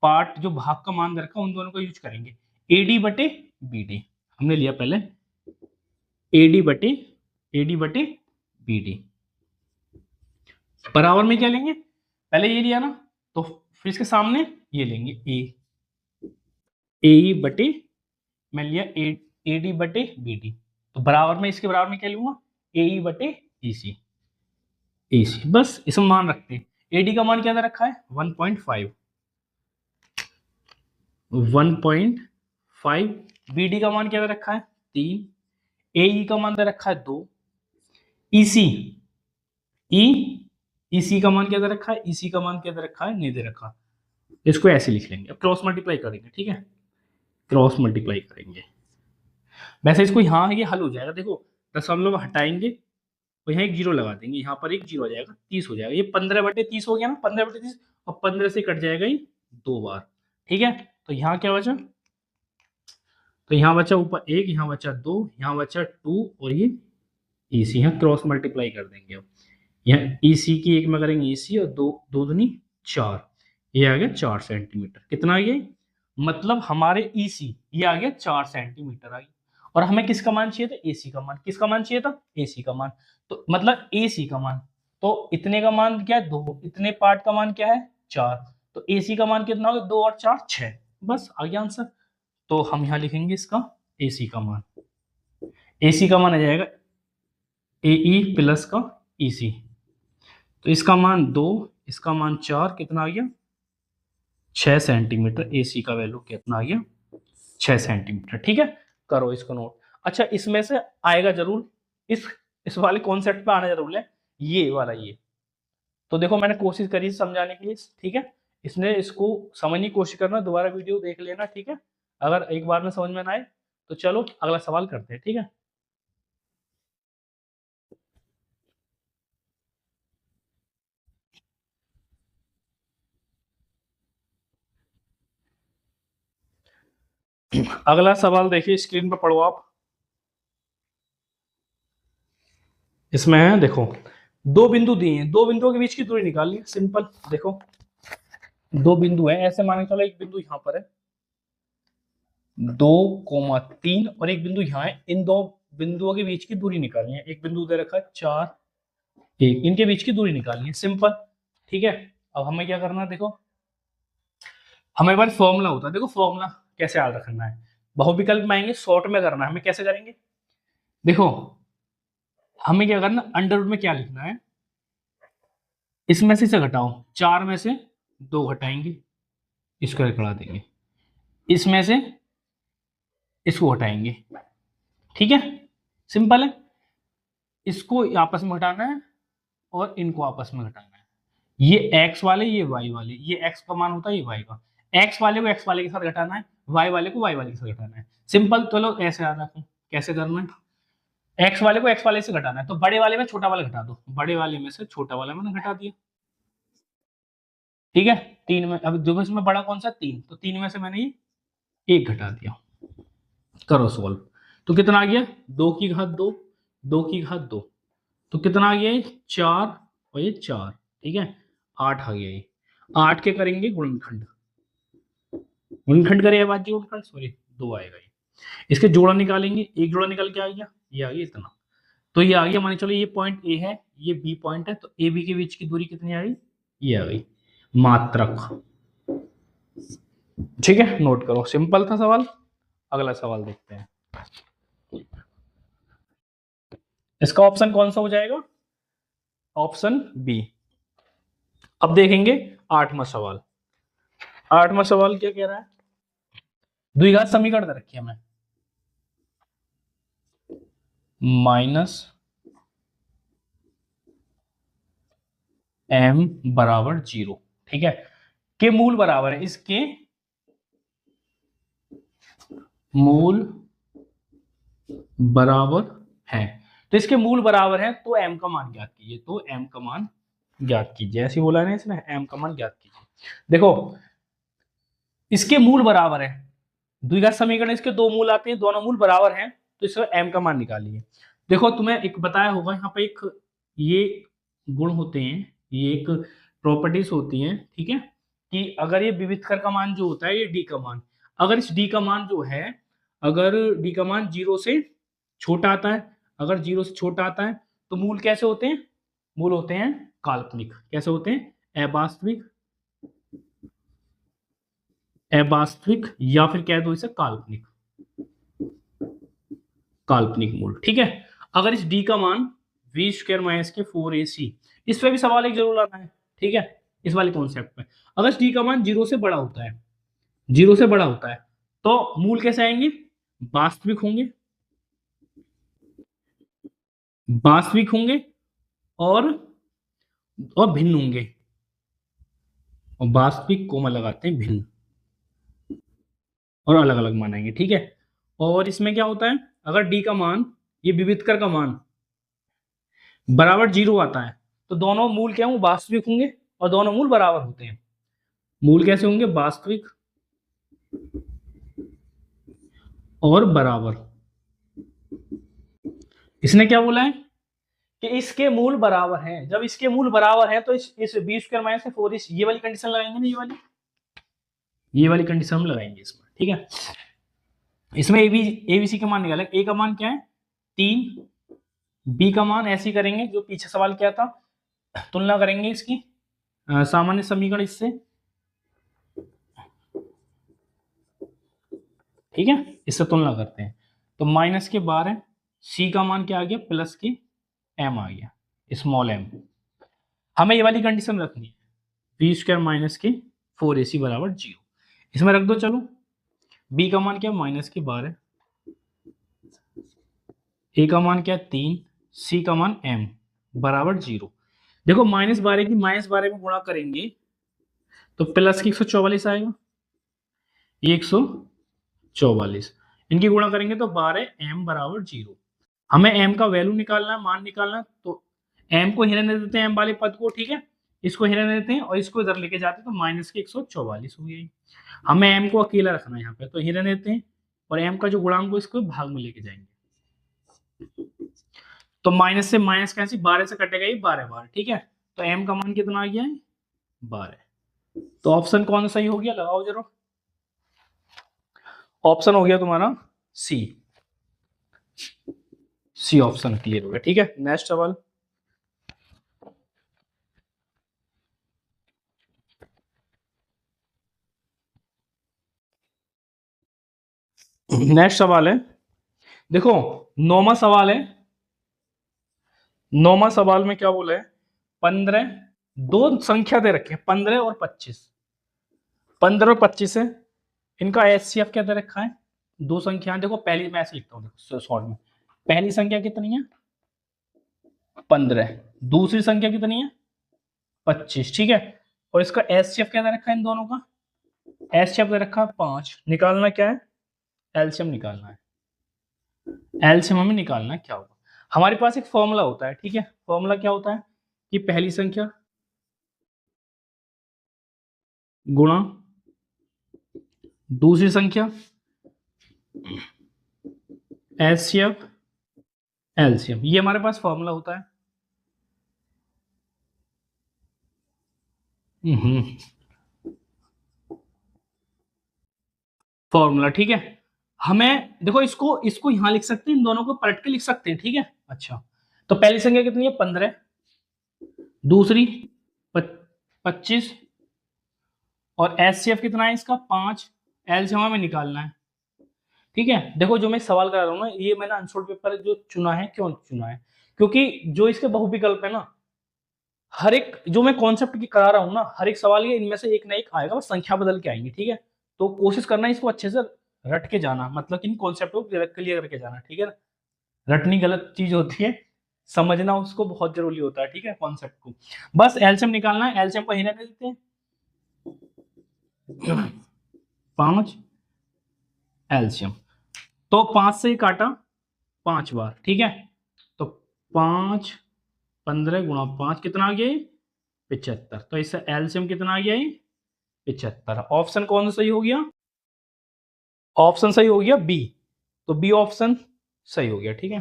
पार्ट जो भाग का मान रखा उन दोनों को यूज करेंगे, एडी बटे बीडी। हमने लिया पहले एडी बटे बी डी, बराबर में क्या लेंगे, पहले ये लिया ना, तो फिर इसके सामने ये लेंगे ए बटे, मैं लिया ए डी बटे बी डी, तो बराबर में इसके बराबर में क्या लूंगा, ए बटे ई सी, बस इसमें मान रखते हैं। एडी का मान क्या दे रखा है, 1.5, 1.5, बीडी का मान क्या दे रखा है 3, एई का मान दे रखा है 2, ईसी ईसी का मान क्या दे रखा है, ईसी का मान क्या दे रखा है, नहीं दे रखा। इसको ऐसे लिख लेंगे, अब क्रॉस मल्टीप्लाई करेंगे। ठीक है, क्रॉस मल्टीप्लाई करेंगे, वैसे इसको यहाँ ये हल हो जाएगा। देखो दशमलव हटाएंगे और यहाँ एक जीरो लगा देंगे, यहाँ पर एक जीरो आ जाएगा, 30 हो जाएगा। ये 15/30 हो गया ना, 15/30, और 15 से कट जाएगा ये 2 बार। ठीक है, तो यहाँ क्या बचा, तो यहाँ बचा ऊपर 1, यहाँ बचा 2, यहाँ बचा 2, और ये ईसी, यहाँ क्रॉस मल्टीप्लाई कर देंगे। अब यहाँ ईसी की एक में करेंगे ईसी, और 2 2 दूनी 4, ये आ गया 4 सेंटीमीटर। कितना आ गया, मतलब हमारे ईसी ये आ गया 4 सेंटीमीटर आ गया। और हमें किसका मान चाहिए था, एसी का मान। किसका मान चाहिए था, एसी का मान, तो मतलब एसी का मान, तो इतने का मान क्या है 2, इतने पार्ट का मान क्या है 4, तो एसी का मान कितना होगा, 2 और 4 6, बस आ गया आंसर। तो हम यहाँ लिखेंगे इसका एसी का मान, एसी का मान आ जाएगा एई प्लस का ईसी, तो इसका मान 2, इसका मान 4, कितना आ गया 6 सेंटीमीटर। एसी का वैल्यू कितना आ गया 6 सेंटीमीटर। ठीक है, करो इसको नोट। अच्छा, इसमें से आएगा जरूर, इस वाले कॉन्सेप्ट पे आना जरूर है, ये वाला ये। तो देखो मैंने कोशिश करी समझाने के लिए। ठीक है, इसने इसको समझने की कोशिश करना, दोबारा वीडियो देख लेना। ठीक है, अगर एक बार में समझ में ना आए तो चलो अगला सवाल करते हैं। ठीक है, अगला सवाल देखिए, स्क्रीन पर पढ़ो आप। इसमें है देखो, दो बिंदु दिए हैं, दो बिंदुओं के बीच की दूरी निकालनी है। सिंपल, देखो दो बिंदु है, ऐसे माने चलो एक बिंदु यहाँ पर है 2,3 और एक बिंदु यहाँ है। इन दो बिंदुओं के बीच की दूरी निकालनी है। एक बिंदु दे रखा है 4, एक, इनके बीच की दूरी निकालनी है। सिंपल, ठीक है। अब हमें क्या करना है, देखो हमारे पास फॉर्मूला होता है। देखो फॉर्मूला कैसे याद रखना है, बहुविकल्प में आएंगे, शॉर्ट में करना है। हमें कैसे करेंगे, देखो हमें क्या करना, अंडर रूट में क्या लिखना है, इसमें से घटाओ, 4 में से 2 घटाएंगे, इसको निकला देंगे, इसमें से इसको हटाएंगे, ठीक है। सिंपल है, इसको आपस में घटाना है और इनको आपस में घटाना है। ये x वाले, ये y वाले, ये x का मान होता है, ये y का। x वाले को x वाले के साथ घटाना है, y वाले को y वाले के साथ घटाना है। सिंपल, चलो ऐसे याद रखें कैसे करना है। x वाले को x वाले से घटाना है, तो बड़े वाले में छोटा वाला घटा दो, बड़े वाले में से छोटा वाला मैंने घटा दिया, ठीक है। 3 में, अब जो इसमें बड़ा कौन सा, 3, तो 3 में से मैंने ये 1 घटा दिया। करो सोल्व, तो कितना आ गया, 2 की घात 2, 2 की घात 2, तो कितना आ गया ये 4 और ये 4, ठीक है। 8 आ गया ये। 8 के करेंगे गुणनखंड, गुणनखंड करे बाजी गुणनखंड, सॉरी 2 आएगा ये। इसके जोड़ा निकालेंगे, एक जोड़ा निकल के आ गया, ये आ गया इतना। तो ये आ गया, मान चलो ये पॉइंट ए है, ये बी पॉइंट है, तो ए बी के बीच की दूरी कितनी आ गई, ये आ गई, मात्रक, ठीक है। नोट करो, सिंपल था सवाल। अगला सवाल देखते हैं, इसका ऑप्शन कौन सा हो जाएगा, ऑप्शन बी। अब देखेंगे 8वां सवाल। 8वां सवाल क्या कह रहा है, द्विघात समीकरण दे रखी है हमें, -m बराबर 0, ठीक है, के मूल बराबर है, इसके मूल बराबर है। तो इसके मूल बराबर है, तो m का मान ज्ञात कीजिए, तो m का मान ज्ञात कीजिए, ऐसे बोला है ना इसने, m का मान ज्ञात कीजिए। देखो इसके मूल बराबर है, द्विघात समीकरण इसके दो मूल आते हैं, दोनों मूल बराबर हैं, तो इसका m का मान निकालिए। देखो तुम्हें एक बताया होगा यहाँ पे, एक ये गुण होते हैं, ये एक प्रॉपर्टीज होती हैं, ठीक है, कि अगर ये विविधकर का मान जो होता है, ये d का मान, अगर इस d का मान जो है, अगर d का मान 0 से छोटा आता है, अगर 0 से छोटा आता है, तो मूल कैसे होते हैं, मूल होते हैं काल्पनिक। कैसे होते हैं, अवास्तविक, अवास्तविक, या फिर कह दो इसे काल्पनिक, काल्पनिक मूल, ठीक है। अगर इस d का मान v² - के 4ac, इस पे भी सवाल एक जरूर आना है, ठीक है, इस वाले कॉन्सेप्ट में। अगर इस d का मान 0 से बड़ा होता है, 0 से बड़ा होता है, तो मूल कैसे आएंगे, वास्तविक होंगे, वास्तविक होंगे और भिन्न होंगे, और वास्तविक कोमा लगाते हैं भिन्न, और अलग अलग मानेंगे, ठीक है। और इसमें क्या होता है, अगर d का मान, ये विविधकर का मान बराबर 0 आता है, तो दोनों मूल क्या होंगे, वास्तविक होंगे, और दोनों मूल बराबर होते हैं। मूल कैसे होंगे, वास्तविक और बराबर। इसने क्या बोला है कि इसके मूल बराबर हैं, जब इसके मूल बराबर हैं, तो इस b² - से 4 ये वाली कंडीशन लगाएंगे ना, ये वाली कंडीशन हम लगाएंगे इसमें, ठीक है। इसमें एबीसी का मान निकालें, ए का मान क्या है 3, बी का मान ऐसे ही करेंगे जो पीछे सवाल किया था, तुलना करेंगे इसकी सामान्य समीकरण इससे, ठीक है, इससे तुलना करते हैं। तो -12, सी का मान क्या आ गया, +m आ गया, स्मॉल m। हमें ये वाली कंडीशन रखनी है, b² - के 4ac बराबर 0, इसमें रख दो। चलो b का मान क्या, -12, a का मान क्या 3, c का मान m बराबर 0। देखो -12 की -12 में गुणा करेंगे तो प्लस की 144 आएगा, ये 144, इनकी गुणा करेंगे तो 12m बराबर 0। हमें m का वैल्यू निकालना है, मान निकालना है, तो m को ही रहने देते हैं, m वाले पद को, ठीक है, इसको ही रहने देते हैं, और इसको इधर लेके जाते हैं, तो -144 हो गई। हमें m को अकेला रखना है यहाँ पे, तो ही रहने देते हैं, और m का जो गुणांक को इसको भाग में लेके जाएंगे। तो माइनस से माइनस कैंसिल, 12 से कटेगा ये 12 बार, ठीक है। तो m का मान कितना आ गया है 12। तो ऑप्शन कौन सा सही हो गया, लगाओ जरा। ऑप्शन हो गया तुम्हारा सी। सी ऑप्शन क्लियर हो गया, ठीक है। नेक्स्ट सवाल। नेक्स्ट सवाल है, देखो 9वां सवाल है। 9वां सवाल में क्या बोला है, 15, दो संख्या दे रखे हैं 15 और 25। 15 और 25 है, इनका एचसीएफ क्या दे रखा है, दो संख्या। देखो पहली मैं ऐसे लिखता हूँ, देखो शॉर्ट में, पहली संख्या कितनी है 15, दूसरी संख्या कितनी है 25, ठीक है। और इसका एचसीएफ क्या दे रखा है इन दोनों का, एचसीएफ दे रखा है 5। निकालना क्या है, एलसीएम निकालना है। एलसीएम हमें निकालना है, क्या होगा हमारे पास एक फॉर्मूला होता है, ठीक है। फॉर्मूला क्या होता है कि पहली संख्या गुणा दूसरी संख्या एचसीएफ एलसीएम, ये हमारे पास फॉर्मूला होता है। फॉर्मूला, ठीक है। हमें देखो इसको इसको यहां लिख सकते हैं, इन दोनों को पलट के लिख सकते हैं, ठीक है। अच्छा, तो पहली संख्या कितनी है 15, दूसरी 25, और एचसीएफ कितना है इसका 5। एलसीएम हमें निकालना है, ठीक है। देखो जो मैं सवाल करा रहा हूँ ना, ये मैंने अनसोल्ड पेपर जो चुना है, क्यों चुना है, क्योंकि जो इसके बहुविकल्प है ना, हर एक जो मैं कॉन्सेप्ट की करा रहा हूँ ना, हर एक सवाल ये इनमें से एक ना एक आएगा, बस संख्या बदल के आएंगे, ठीक है। तो कोशिश करना इसको अच्छे से रट के जाना, मतलब इन कॉन्सेप्ट को क्लियर करके जाना, ठीक है ना। रटनी गलत चीज होती है, समझना उसको बहुत जरूरी होता है, ठीक है, कॉन्सेप्ट को। बस एलसीएम निकालना है, एलसीएम को ही रहने देते हैं 5 एलसीएम। तो 5 से ही काटा 5 बार, ठीक है। तो 5 15 गुणा 5 कितना आ गया 75। तो इससे एलसीएम कितना आ गया 75। ऑप्शन कौन सा सही हो गया, ऑप्शन सही हो गया बी। तो बी ऑप्शन सही हो गया, ठीक है,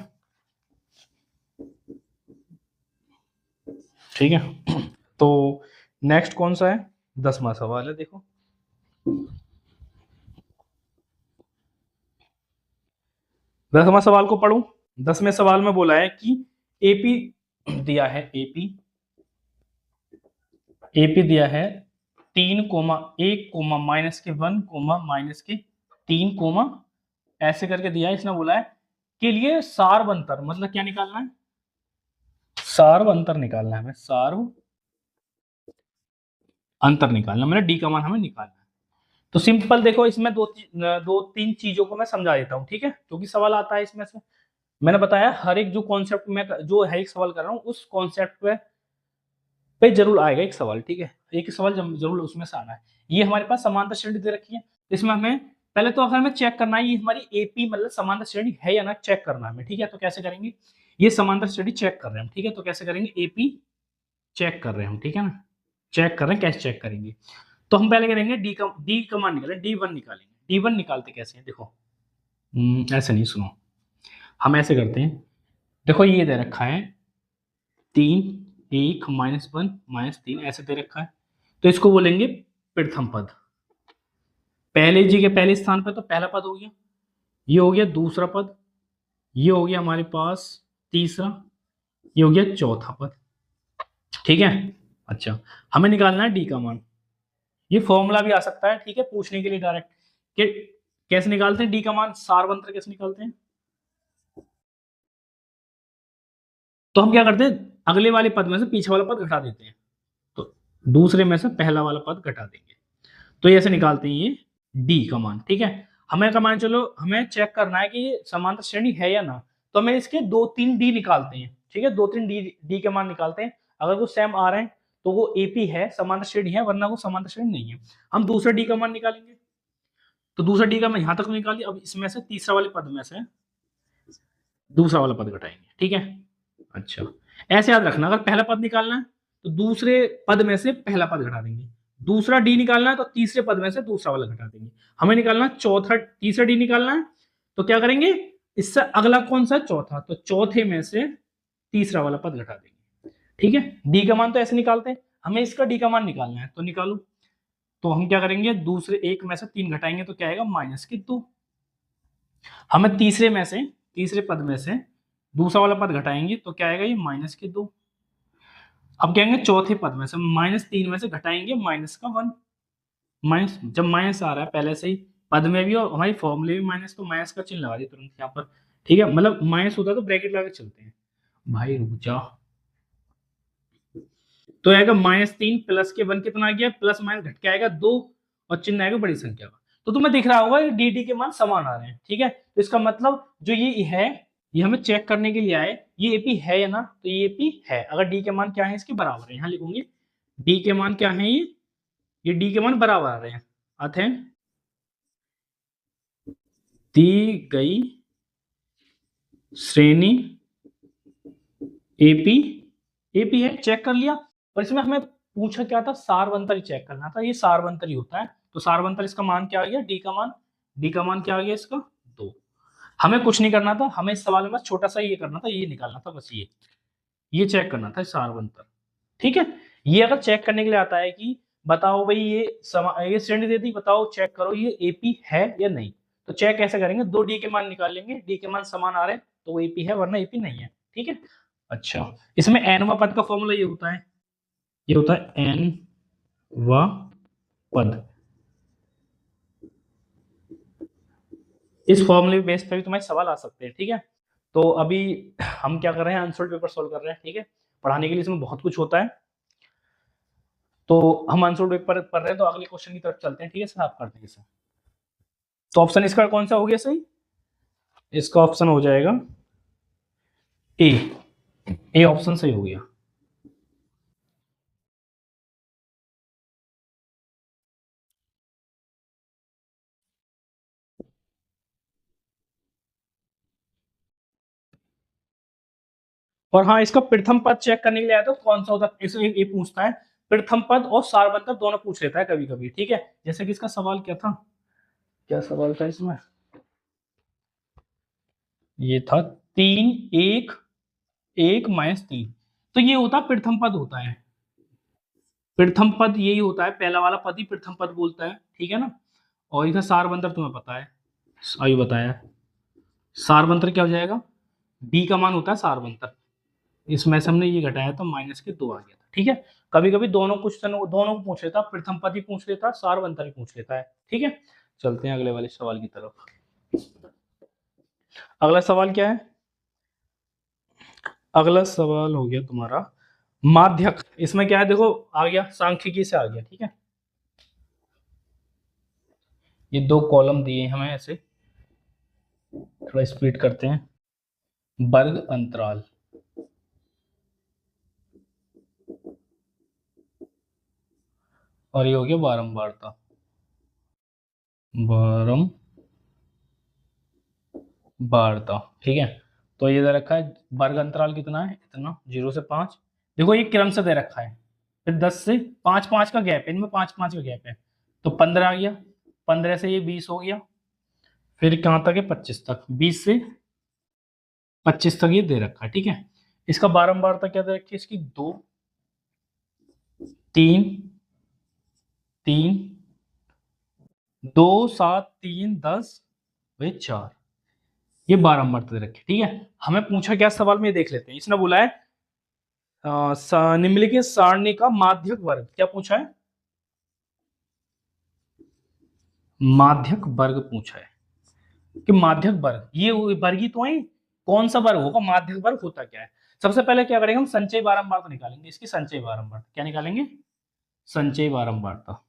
ठीक है। तो नेक्स्ट कौन सा है, 10वां सवाल है, देखो 10वां सवाल को पढ़ो। 10वें सवाल में बोला है कि एपी दिया है, एपी एपी दिया है 3, 1, -1, -3, ऐसे करके दिया है। इसने बोला है के लिए सार्व अंतर, मतलब क्या निकालना है, सार्व अंतर निकालना है हमें, सार्व अंतर निकालना, मतलब डी का मान हमें निकालना है। तो सिंपल देखो, इसमें दो तीन चीजों को मैं समझा देता हूँ, ठीक है, क्योंकि सवाल आता है इसमें से। मैंने बताया हर एक जो कॉन्सेप्ट में जो है एक सवाल कर रहा हूँ, उस कॉन्सेप्ट पे जरूर आएगा एक सवाल, ठीक है। एक सवाल जरूर उसमें से आना है। ये हमारे पास समांतर श्रेणी दे रखी है, इसमें हमें पहले तो अगर हमें चेक करना है ये हमारी एपी मतलब समांतर श्रेणी है या ना, चेक करना है हमें, ठीक है। तो कैसे करेंगे, ये समांतर श्रेणी चेक कर रहे हैं हम, ठीक है। तो कैसे करेंगे, एपी चेक कर रहे हैं हम, ठीक है ना, चेक कर रहे हैं, कैसे चेक करेंगे। तो हम पहले करेंगे डी का मान निकालें, D1 निकालेंगे। D1 निकालते कैसे हैं, देखो ऐसे नहीं, सुनो हम ऐसे करते हैं। देखो ये दे रखा है 3, 1, -1, -3 ऐसे दे रखा है। तो इसको बोलेंगे प्रथम पद, पहले जी के पहले स्थान पे, तो पहला पद हो गया, ये हो गया दूसरा पद, ये हो गया हमारे पास तीसरा, ये हो गया चौथा पद, ठीक है। अच्छा, हमें निकालना है डी का मान। ये फॉर्मूला भी आ सकता है, ठीक है, पूछने के लिए डायरेक्ट कि कैसे निकालते हैं डी का मान, सारवंत्र कैसे निकालते हैं। तो हम क्या करते हैं, अगले वाले पद में से पीछे वाला पद घटा देते हैं, तो दूसरे में से पहला वाला पद घटा देंगे। तो ये ऐसे निकालते हैं ये डी का मान, ठीक है। हमें का मान, चलो हमें चेक करना है कि ये समांतर श्रेणी है या ना, तो हमें इसके 2-3 डी निकालते हैं, ठीक है। 2-3 डी के मान निकालते हैं, अगर वो सेम आ रहे हैं तो वो एपी है, समांतर श्रेणी है, वरना वो समांतर श्रेणी नहीं है। हम दूसरे डी का मान निकालेंगे, तो दूसरा डी का मान यहां तक निकाल दिया। अब इसमें से तीसरा वाले पद में से दूसरा वाला पद घटाएंगे, ठीक है। अच्छा, ऐसे याद रखना, अगर पहला पद निकालना है तो दूसरे पद में से पहला पद घटा देंगे, दूसरा डी निकालना है तो तीसरे पद में से दूसरा वाला घटा देंगे। हमें निकालना चौथा, तीसरा डी निकालना है तो क्या करेंगे, इससे अगला कौन सा है, चौथा, तो चौथे में से तीसरा वाला पद घटा देंगे। ठीक है, डी का मान तो ऐसे निकालते हैं, हमें इसका डी का मान निकालना है तो निकालो। तो हम क्या करेंगे, दूसरे एक में से 3 घटाएंगे तो क्या आएगा, -2। हमें तीसरे में से, तीसरे पद में से दूसरा वाला पद घटाएंगे तो क्या आएगा, ये -2। अब क्या कहेंगे, चौथे पद में से -3 में से घटाएंगे -1। माइनस, जब माइनस आ रहा है पहले से ही पद में भी और हमारी फॉर्मूले भी माइनस, तो माइनस का चिन्ह लगा दिया तुरंत यहाँ पर। ठीक है, मतलब माइनस होता है तो ब्रैकेट लगा के चलते हैं। भाई रुक जा, तो आएगा -3 प्लस के 1 कितना आ गया, प्लस माइनस घट के आएगा 2 और चिन्ह आएगा बड़ी संख्या का। तो तुम्हें दिख रहा होगा डी डी के मान समान आ रहे हैं। ठीक है, तो इसका मतलब जो ये है, ये हमें चेक करने के लिए आए, ये एपी है या ना, तो ये एपी है। अगर डी के मान क्या है, इसके बराबर है, यहाँ लिखूंगी डी के मान क्या है, ये डी के मान बराबर आ रहे हैं, आते हैं दी गई श्रेणी एपी, एपी है, चेक कर लिया। और इसमें हमें पूछा क्या था, सारवंतर चेक करना था, ये सारवंतर ही होता है। तो सारवंतर इसका मान क्या आ गया, डी का मान, डी का मान क्या आ गया इसका 2। हमें कुछ नहीं करना था, हमें इस सवाल में बस छोटा सा ये करना था, ये निकालना था बस, ये चेक करना था सारवंतर। ठीक है, ये अगर चेक करने के लिए आता है कि बताओ भाई ये श्रेणी दे दी, बताओ चेक करो ये एपी है या नहीं, तो चेक कैसे करेंगे, 2 डी के मान निकाल लेंगे, डी के मान समान आ रहे हैं तो वो एपी है, वरना एपी नहीं है। ठीक है, अच्छा इसमें एनवा पद का फॉर्मूला ये होता है, ये होता है एन व पद। इस फॉर्मूले बेस पर भी तुम्हारे सवाल आ सकते हैं। ठीक है, तो अभी हम क्या कर रहे हैं, आंसर पेपर सोल्व कर रहे हैं। ठीक है, पढ़ाने के लिए इसमें बहुत कुछ होता है, तो हम आंसर पेपर पढ़ रहे हैं, तो अगले क्वेश्चन की तरफ चलते हैं। ठीक है, साफ करते हैं इसे। तो ऑप्शन इसका कौन सा हो गया सही, इसका ऑप्शन हो जाएगा ए, ए ऑप्शन सही हो गया। और हाँ, इसका प्रथम पद चेक करने के लिए आया तो कौन सा होता है, इसमें ये पूछता है, प्रथम पद और सारवंतर दोनों पूछ लेता है कभी कभी। ठीक है, जैसे कि इसका सवाल क्या था, क्या सवाल था इसमें, ये था 3 1 1 -3, तो ये होता है प्रथम पद होता है, प्रथम पद यही होता है, पहला वाला पद ही प्रथम पद बोलता है। ठीक है ना, और इसका सारवंतर तुम्हें पता है, अभी बताया, सारवंतर क्या हो जाएगा, डी का मान होता है सारवंतर, इसमें से हमने ये घटाया तो -2 आ गया था। ठीक है, कभी कभी दोनों क्वेश्चन दोनों को पूछ लेता, प्रथम पद ही पूछ लेता, सारवंतर ही पूछ लेता है। ठीक है, चलते हैं अगले वाले सवाल की तरफ। अगला सवाल क्या है, अगला सवाल हो गया तुम्हारा माध्यक। इसमें क्या है, देखो आ गया, सांख्यिकी से आ गया। ठीक है, ये 2 कॉलम दिए हमें ऐसे, थोड़ा स्पीड करते हैं, वर्ग अंतराल, और ये हो गया बारंबारता, बारंबारता। ठीक है, तो ये दे रखा है वर्ग अंतराल कितना है, इतना 0 से 5, देखो ये क्रम से दे रखा है, फिर 10 से 5, 5 का गैप है इनमें, 5 5 का गैप है, तो 15 आ गया, 15 से ये 20 हो गया, फिर कहाँ तक है 25 तक, 20 से 25 तक ये दे रखा है। ठीक है, इसका बारंबारता क्या दे रखी है इसकी, 2 3 3 2 7 3 10 वे 4, ये बारंबारता दे रखी है। ठीक है, हमें पूछा क्या सवाल में, ये देख लेते हैं। इसने बोला है निम्नलिखित सारणी का माध्यक वर्ग, क्या पूछा है, माध्यक वर्ग पूछा है कि माध्यक वर्ग, ये वर्ग ही तो है, कौन सा वर्ग होगा, माध्यक वर्ग होता क्या है। सबसे पहले क्या करेंगे, हम संचय बारंबारता निकालेंगे, इसकी संचय बारंबारता क्या निकालेंगे, संचय बारंबारता,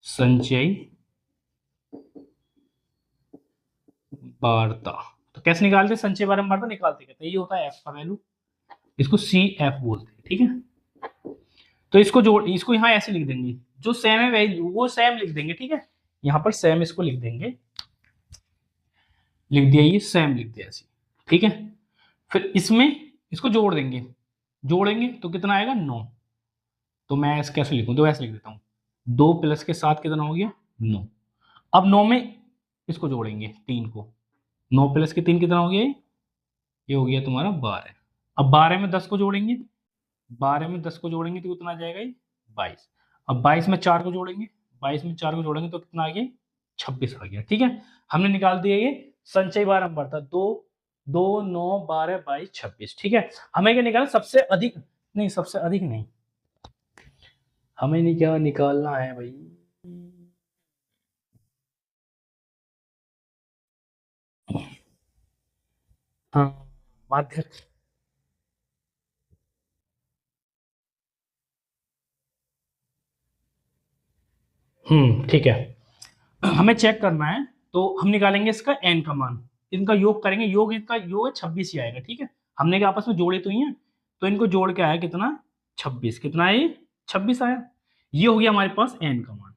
संचय बारता। तो कैसे निकालते हैं, संचय बारंबारता निकालते कहते हैं, ये होता है एफ का वैल्यू, इसको सी एफ बोलते हैं। ठीक है, तो इसको जोड़, इसको यहाँ ऐसे लिख देंगे, जो सेम है वैल्यू वो सेम लिख देंगे। ठीक है, यहाँ पर सेम इसको लिख देंगे, लिख दिया, ये सेम लिख दिया ऐसे। ठीक है, फिर इसमें इसको जोड़ देंगे, जोड़ेंगे तो कितना आएगा 9, तो मैं ऐसे कैसे लिखूं, तो ऐसे लिख देता हूँ, 2 प्लस के 7 कितना हो गया 9। अब 9 में इसको जोड़ेंगे 3 को, 9 प्लस के 3 कितना हो गया ये हो गया तुम्हारा 12। अब 12 में 10 को जोड़ेंगे, 12 में 10 को जोड़ेंगे तो कितना आ जाएगा ये 22। अब 22 में 4 को जोड़ेंगे, 22 में 4 को जोड़ेंगे तो कितना आ गया 26 आ गया। ठीक है, हमने निकाल दिया ये संचयी बारंबार था, 2 2 9 12 22 26। ठीक है, हमें क्या निकालना सबसे अधिक, नहीं सबसे अधिक नहीं, हमें नहीं क्या निकालना है भाई, हाँ माध्य, ठीक है, हमें चेक करना है तो हम निकालेंगे इसका n का मान, इनका योग करेंगे, योग इनका योग है 26 ही आएगा। ठीक है, हमने क्या आपस में जोड़े तो ही हैं, तो इनको जोड़ के आया कितना 26, कितना है ये 26 आया। ये हो गया हमारे पास n का मान,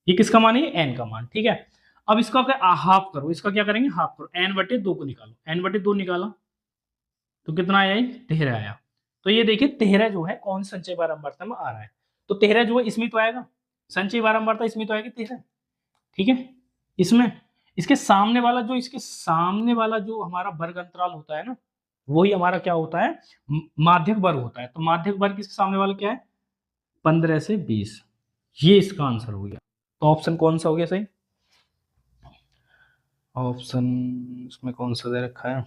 ये किसका मान है ये n का मान। ठीक है, अब इसका क्या हाफ करो, इसका क्या करेंगे हाफ करो, n/2 को निकालो, n/2 निकाला तो कितना आया ये 13 आया। तो ये देखिए 13 जो है कौन संचय बारंबारता में आ रहा है, तो 13 जो है इसमें तो आएगा, संचय बारंबारता इसमें तो आएगी 13। ठीक है, इसमें इसके सामने वाला जो, इसके सामने वाला जो हमारा वर्ग अंतराल होता है ना, वही हमारा क्या होता है माध्यक वर्ग होता है। तो माध्यक वर्ग इसके सामने वाला क्या है 15 से 20, ये इसका आंसर हो गया। तो ऑप्शन कौन सा हो गया सही, ऑप्शन इसमें कौन सा दे रखा है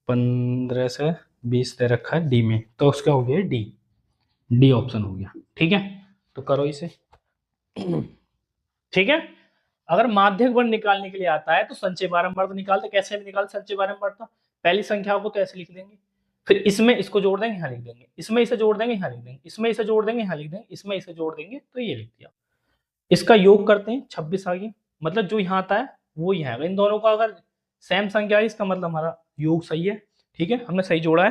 15 से 20 दे रखा है डी में, तो उसका हो गया डी, डी ऑप्शन हो गया। ठीक है, तो करो इसे। ठीक है, अगर माध्यक वर्ग निकालने के लिए आता है तो संचय बारंबार तो निकालते, कैसे भी निकाल संचय बारंबार, तो पहली संख्या को तो ऐसे लिख देंगे, फिर इसमें इसको जोड़ देंगे यहाँ लिख देंगे, इसमें इसे जोड़ देंगे यहाँ लिख देंगे, इसमें इसे जोड़ देंगे यहाँ लिख देंगे, इसमें इसे जोड़ देंगे तो ये लिख दिया। इसका योग करते हैं 26 आ गया, मतलब जो यहाँ आता है वो यहाँ आएगा, इन दोनों का अगर सेम संख्या है इसका मतलब हमारा योग सही है। ठीक है, हमने सही जोड़ा है,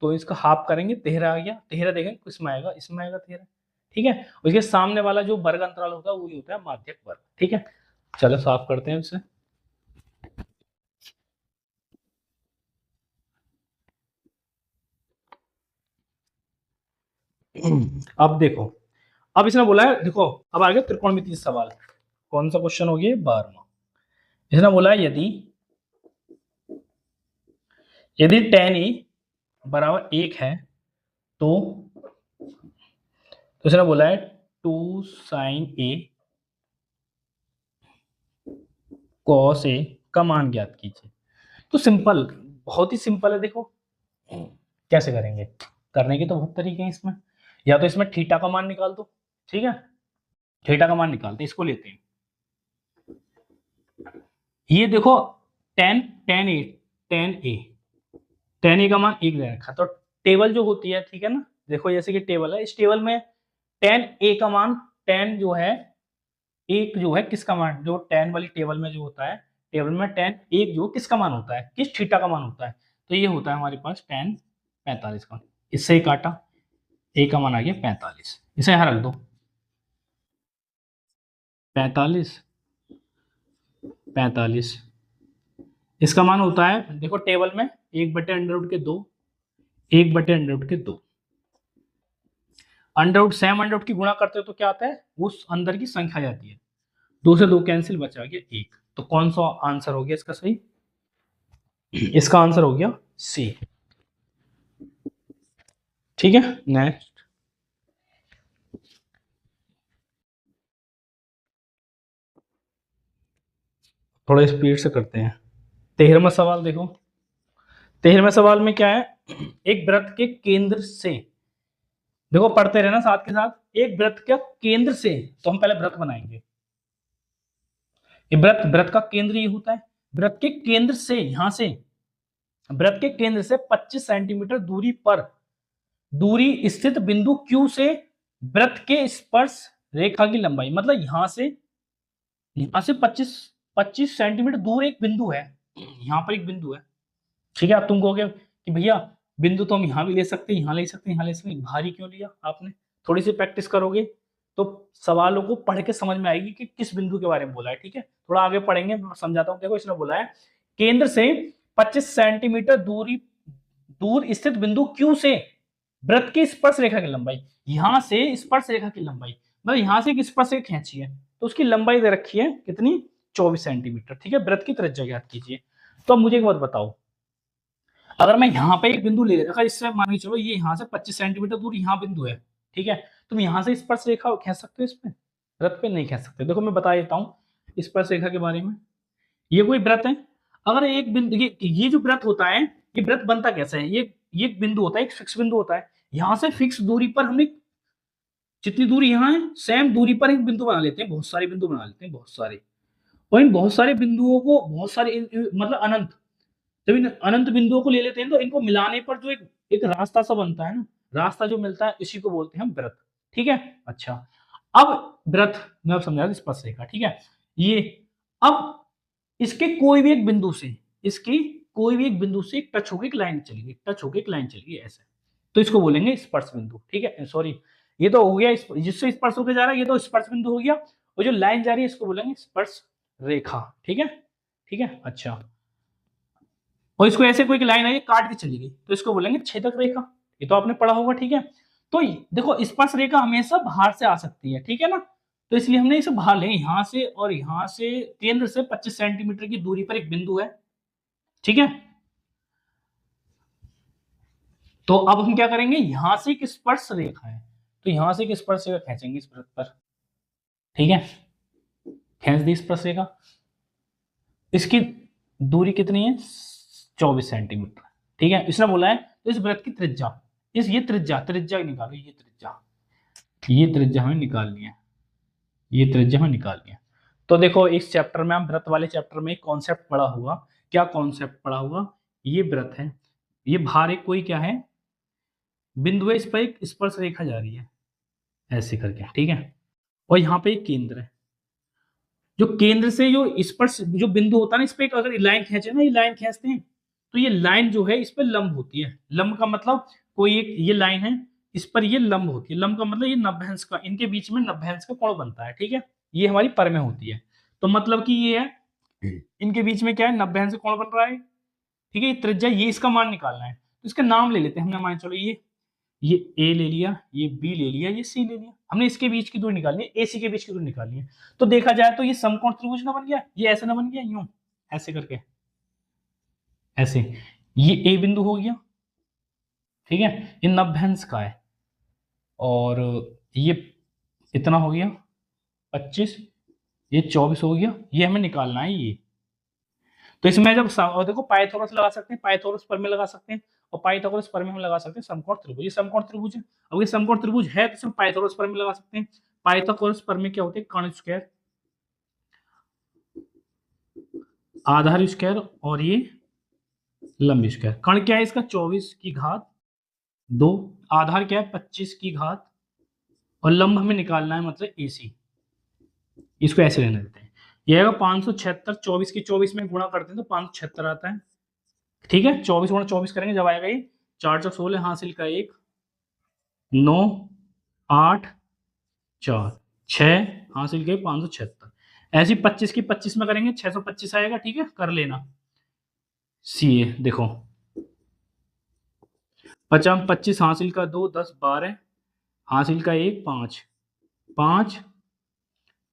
तो इसका हाफ करेंगे 13 आ गया, 13 देखें इसमें आएगा, इसमें आएगा 13। ठीक है, उसके सामने वाला जो वर्ग अंतराल होता है वही होता है माध्यक वर्ग। ठीक है, चलो साफ करते हैं इसे। अब देखो, अब इसने बोला है, देखो अब आ गया त्रिकोणमितीय सवाल, कौन सा क्वेश्चन हो गया 12वां। इसने बोला है यदि यदि tan e बराबर 1 है तो इसने बोला है 2 sin a cos a का मान ज्ञात कीजिए। तो सिंपल, बहुत ही सिंपल है, देखो कैसे करेंगे, करने के तो बहुत तरीके हैं इसमें, या तो इसमें थीटा का मान निकाल दो। ठीक है, थीटा का मान निकालते हैं, इसको लेते हैं, ये देखो टेन टेन ए टेन ए टेन ए का मान 1 दे रखा, तो टेबल जो होती है, ठीक है ना, देखो जैसे कि टेबल है, इस टेबल में टेन ए का मान, टेन जो है एक जो है किसका मान, जो टेन वाली टेबल में जो होता है, टेबल में टेन एक जो किसका मान होता है, किस थीटा का मान होता है, तो ये होता है हमारे पास टेन 45 का। इससे ही काटा, ए का मान आ गया 45, इसे यहां रख दो 45 45, इसका मान होता है देखो टेबल में 1/√2, 1/√2, अंडरवुड सेम अंडरवुड की गुणा करते हो तो क्या आता है उस अंदर की संख्या आ जाती है, 2 से 2 कैंसिल, बचा गया 1। तो कौन सा आंसर हो गया इसका सही, इसका आंसर हो गया सी। ठीक है, नेक्स्ट थोड़ा स्पीड से करते हैं। 13वां सवाल देखो, 13वें सवाल में क्या है, एक वृत्त के केंद्र से, देखो पढ़ते रहना साथ के साथ, एक वृत्त के केंद्र से, तो हम पहले वृत्त बनाएंगे, ये वृत्त, वृत्त का केंद्र ये होता है, वृत्त के केंद्र से, यहां से वृत्त के केंद्र से 25 सेंटीमीटर दूरी पर दूरी स्थित बिंदु Q से वृत्त के स्पर्श रेखा की लंबाई, मतलब यहां से 25 सेंटीमीटर दूर एक बिंदु है, यहां पर एक बिंदु है। ठीक है, अब तुम कहोगे कि भैया बिंदु तो हम यहाँ भी ले सकते हैं, यहाँ ले सकते हैं, यहाँ ले सकते हैं, भारी क्यों लिया आपने, थोड़ी सी प्रैक्टिस करोगे तो सवालों को पढ़ के समझ में आएगी कि किस बिंदु के बारे में बोला है। ठीक है, थोड़ा आगे पढ़ेंगे, मैं समझाता हूँ। देखो इसने बोला है केंद्र से 25 सेंटीमीटर दूर स्थित बिंदु Q से वृत्त की स्पर्श रेखा की लंबाई, यहां से स्पर्श रेखा की लंबाई मतलब यहां से एक स्पर्श रेखा खींची है तो उसकी लंबाई दे रखी है कितनी, 24 सेंटीमीटर। ठीक है, वृत्त की त्रिज्या ज्ञात कीजिए। तो अब मुझे एक बात बताओ, अगर मैं यहाँ पे एक बिंदु ले लेता, अगर इससे मान के चलो ये यहाँ से 25 सेंटीमीटर दूर यहाँ बिंदु है, ठीक है, तुम यहाँ से स्पर्श रेखा खींच सकते हो इस पे, वृत्त पे नहीं खींच सकते। देखो मैं बता देता हूँ स्पर्श रेखा के बारे में। ये कोई वृत्त है, अगर एक बिंदु ये जो वृत्त होता है, ये वृत्त बनता कैसे है, ये एक बिंदु होता है, एक फिक्स बिंदु होता है, यहाँ से फिक्स दूरी पर हमने जितनी दूरी यहाँ है सेम दूरी पर एक बिंदु बना लेते हैं, बहुत सारे बिंदु बना लेते हैं, बहुत सारे। और इन बहुत सारे बिंदुओं को बहुत सारे मतलब अनंत, जब इन अनंत बिंदुओं को ले लेते हैं तो इनको मिलाने पर जो एक एक रास्ता सा बनता है ना, रास्ता जो मिलता है इसी को बोलते हैं हम वृत्त। ठीक है, अच्छा अब वृत्त मैं अब समझा रहा स्पर्श रेखा, ठीक है, ये अब इसके कोई भी एक बिंदु से, इसकी कोई भी एक बिंदु से एक टच होकर एक लाइन चलेगी, टच होकर एक लाइन चलेगी ऐसे, तो इसको बोलेंगे स्पर्श बिंदु। ठीक है, सॉरी ये तो हो गया जिससे स्पर्श होकर जा रहा है, ये तो स्पर्श बिंदु हो गया, और जो लाइन जा रही है इसको बोलेंगे स्पर्श रेखा। ठीक है, ठीक है, अच्छा, और इसको ऐसे कोई लाइन आई काट के चली गई तो इसको बोलेंगे छेदक रेखा, ये तो आपने पढ़ा होगा। ठीक है, तो देखो स्पर्श रेखा हमेशा बाहर से आ सकती है, ठीक है ना, तो इसलिए हमने इसे बाहर लेंगे, यहां से और यहां से केंद्र से 25 सेंटीमीटर की दूरी पर एक बिंदु है। ठीक है, तो अब हम क्या करेंगे, यहां से एक स्पर्श रेखा है तो यहां से एक स्पर्श रेखा खींचेंगे इस वृत्त पर। ठीक है, खींच दी स्पर्श रेखा, इसकी दूरी कितनी है, 24 सेंटीमीटर। ठीक है, इसने बोला है तो इस वृत्त की त्रिज्या, इस ये त्रिज्या त्रिज्या निकालो, ये त्रिज्या हमें निकालनी है, ये त्रिज्या हमें निकालनी है। तो देखो इस चैप्टर में हम वृत्त वाले चैप्टर में एक कॉन्सेप्ट पढ़ा हुआ, क्या कॉन्सेप्ट पढ़ा हुआ, ये वृत्त है, ये बाहर एक कोई क्या है बिंदु है, इस पर एक स्पर्श रेखा जा रही है ऐसे करके। ठीक है, और यहाँ पे एक केंद्र है, जो केंद्र से जो स्पर्श जो बिंदु होता है ना, इस पे अगर लाइन खींचे ना, ये लाइन खींचते हैं तो ये लाइन जो है इस पे लंब होती है। लंब का मतलब कोई एक ये लाइन है, इस पर ये लंब होती है, लंब का मतलब ये 90° का, इनके बीच में 90° का कोण बनता है। ठीक है, ये हमारी पर में होती है, तो मतलब कि ये है इनके बीच में क्या है 90° का कोण बन रहा है। ठीक है, ये त्रिज्या, ये इसका मान निकालना है तो इसका नाम ले लेते हैं हमने, मान चलो ये ए ले लिया, ये बी ले लिया, ये सी ले लिया, हमने इसके बीच की दूरी निकालनी है, एसी के बीच की दूरी निकालनी है। तो देखा जाए तो ये समकोण त्रिभुज ना बन गया, ये ऐसे ना बन गया यूं ऐसे करके, ऐसे, ये ए बिंदु हो गया। ठीक है, ये 90° का है, और ये इतना हो गया 25, ये 24 हो गया, ये हमें निकालना है ये। तो इसमें जब और देखो पाइथागोरस लगा सकते हैं, पाइथागोरस प्रमेय लगा सकते हैं, और पाइथागोरस प्रमेय हम लगा सकते हैं समकोण त्रिभुज, ये समकोण त्रिभुज है। अब ये समकोण त्रिभुज है तो इसमें पाइथागोरस प्रमेय लगा सकते हैं। पाइथागोरस प्रमेय क्या होते हैं, कर्ण स्क्वायर, आधार स्क्वायर, और ये लंब स्क्वायर। कर्ण क्या है इसका 24 की घात 2, आधार क्या है 25 की घात, और लंब हमें निकालना है मतलब एसी, इसको ऐसे रहने देते हैं। ये आएगा 576, 24 की 24 में गुणा करते हैं तो 576 आता है। ठीक है, 24 गुणा 24 करेंगे जब आएगा ये 4 4 16 हासिल का 1 9 8 4 6 हासिल के 576, ऐसी 25 की 25 में करेंगे 625 आएगा। ठीक है, कर लेना सी ए, देखो 50 25 हासिल का 2 10 12 हासिल का 1 5 5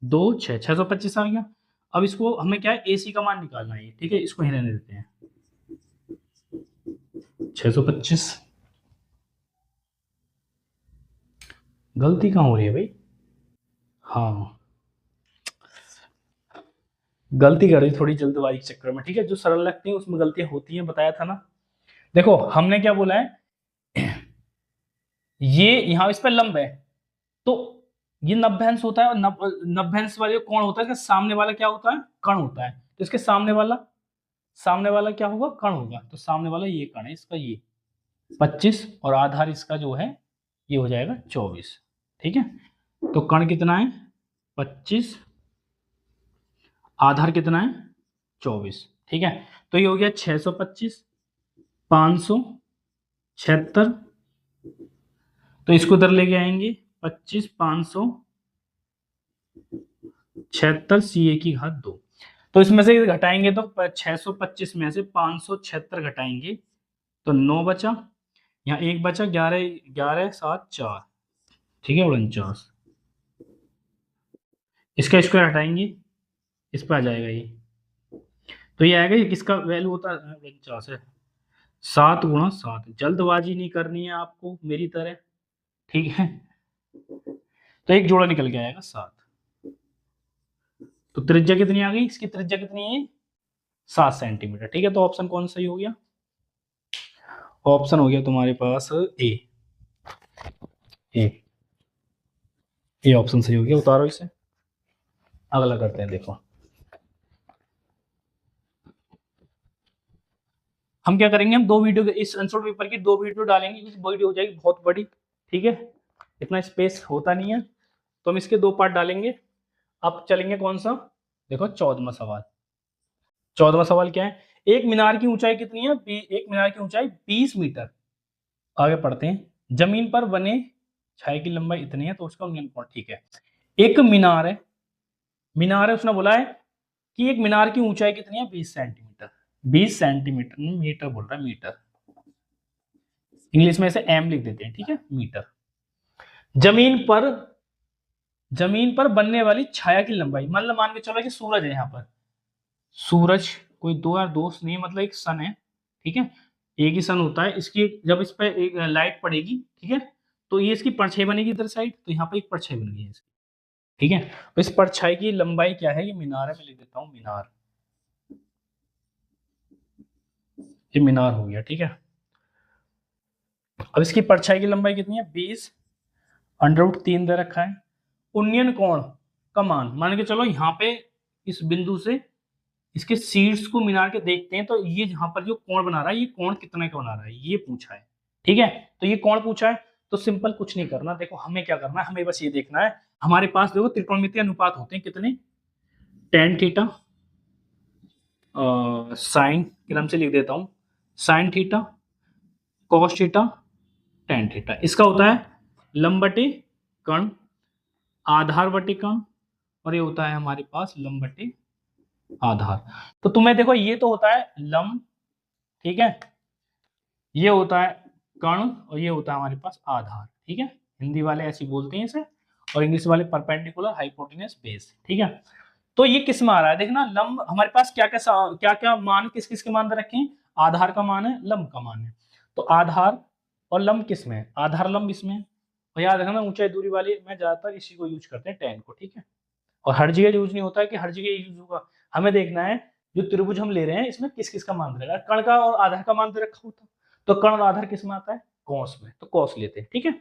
2 6 625 आ गया। अब इसको हमें क्या है एसी का मान निकालना है। ठीक है, इसको ही रहने देते हैं 625। गलती कहाँ हो रही है भाई, हाँ गलती कर रही थोड़ी जल्दबाजी के चक्कर में। ठीक है, जो सरल लगती है उसमें गलतियां होती हैं, बताया था ना। देखो हमने क्या बोला है, ये यहाँ इस पर लंब है तो ये 90° होता है, और 90° वाले कौन होता है, इसका सामने वाला क्या होता है, कर्ण होता है, तो इसके सामने वाला क्या होगा, कर्ण होगा, तो सामने वाला ये कर्ण है इसका, ये 25, और आधार इसका जो है ये हो जाएगा 24। ठीक है, तो कर्ण कितना है 25, आधार कितना है 24। ठीक है, तो ये हो गया 625 576, तो इसको उधर लेके आएंगे 25 576 सी ए की घात 2, तो इसमें से घटाएंगे तो 625 में से 576 घटाएंगे तो 9 बचा, यहाँ एक बचा, 11 11 7 4, ठीक है, 49। इसका स्क्वायर हटाएंगे, इस पर आ जाएगा ये, तो ये आएगा, ये किसका वैल्यू होता है, 49 है। 7 × 7, जल्दबाजी नहीं करनी है आपको मेरी तरह, ठीक है। तो एक जोड़ा निकल के आएगा 7। तो त्रिज्या कितनी आ गई, इसकी त्रिज्या कितनी है, 7 सेंटीमीटर, ठीक है। तो ऑप्शन कौन सही हो गया, ऑप्शन हो गया तुम्हारे पास ए। ए ए ऑप्शन सही हो गया, उतारो इसे, अगला करते हैं। देखो हम क्या करेंगे, हम दो वीडियो, इस आंसर पेपर की दो वीडियो डालेंगे, इस वीडियो हो जाएगी बहुत बड़ी, ठीक है, इतना स्पेस होता नहीं है, तो हम इसके दो पार्ट डालेंगे। अब चलेंगे कौन सा, देखो 14वां सवाल। 14वां सवाल क्या है, एक मीनार की ऊंचाई कितनी है, एक मीनार की ऊंचाई 20 मीटर। आगे पढ़ते हैं, जमीन पर बने छाया की लंबाई इतनी है, तो उसका नियम, ठीक है। एक मीनार है, मीनार है, उसने बोला है कि एक मीनार की ऊंचाई कितनी है, 20 सेंटीमीटर। 20 सेंटीमीटर, मीटर बोल रहा है, मीटर, इंग्लिश में इसे एम लिख देते हैं, ठीक है, मीटर। जमीन पर बनने वाली छाया की लंबाई, मतलब मान के चलो कि सूरज है यहाँ पर, सूरज कोई दो यार दोस्त नहीं है, मतलब एक सन है, ठीक है, एक ही सन होता है। इसकी जब इस पर एक लाइट पड़ेगी, ठीक है, तो ये इसकी परछाई बनेगी इधर साइड, तो यहाँ पर एक परछाई बन गई है इसकी, ठीक है। तो इस परछाई की लंबाई क्या है, ये मीनार है, मैं लिख देता हूँ मीनार, ये मीनार हो गया, ठीक है। अब इसकी परछाई की लंबाई कितनी है, 20 √3 दे रखा है। उन्नयन कोण का मान, मान के चलो यहाँ पे इस बिंदु से इसके शीर्ष को मीनार के देखते हैं, तो ये यहाँ पर जो कोण बना रहा है, ये कोण कितने का बना रहा है, ये पूछा है, ठीक है। तो ये कोण पूछा है, तो सिंपल कुछ नहीं करना, देखो हमें क्या करना है, हमें बस ये देखना है, हमारे पास देखो त्रिकोणमितीय अनुपात होते हैं कितने, tan थीटा साइन के नाम से लिख देता हूं, sine theta, cos theta, tan theta. इसका होता है लंब बटे कर्ण, आधार बटे कर्ण, और ये होता है हमारे पास लंब बटे आधार। तो तुम्हें देखो ये तो होता है लंब, ठीक है, ये होता है कर्ण, और ये होता है हमारे पास आधार, ठीक है। हिंदी वाले ऐसे बोलते हैं इसे, और इंग्लिश वाले परपेंडिकुलर हाइपोटेन्यूस बेस, ठीक है। तो ये किस में आ रहा है, देखना लंब हमारे पास क्या क्या मान, किस किस के मान दे रखे हैं, आधार का मान है, लंब का मान है। तो आधार और लंब किस में है, आधार लंब इसमें है। और याद रखना ऊंचाई दूरी वाली में ज्यादातर इसी को यूज करते हैं, tan को, ठीक है। और हर जगह यूज नहीं होता है कि हर जगह यूज होगा, हमें देखना है जो त्रिभुज हम ले रहे हैं इसमें किस किस का मान दे रखा है, कर्ण का और आधार का मान दे रखा होता, तो कर्ण और आधार किस में आता है, कॉस में, तो कॉस लेते हैं, ठीक है।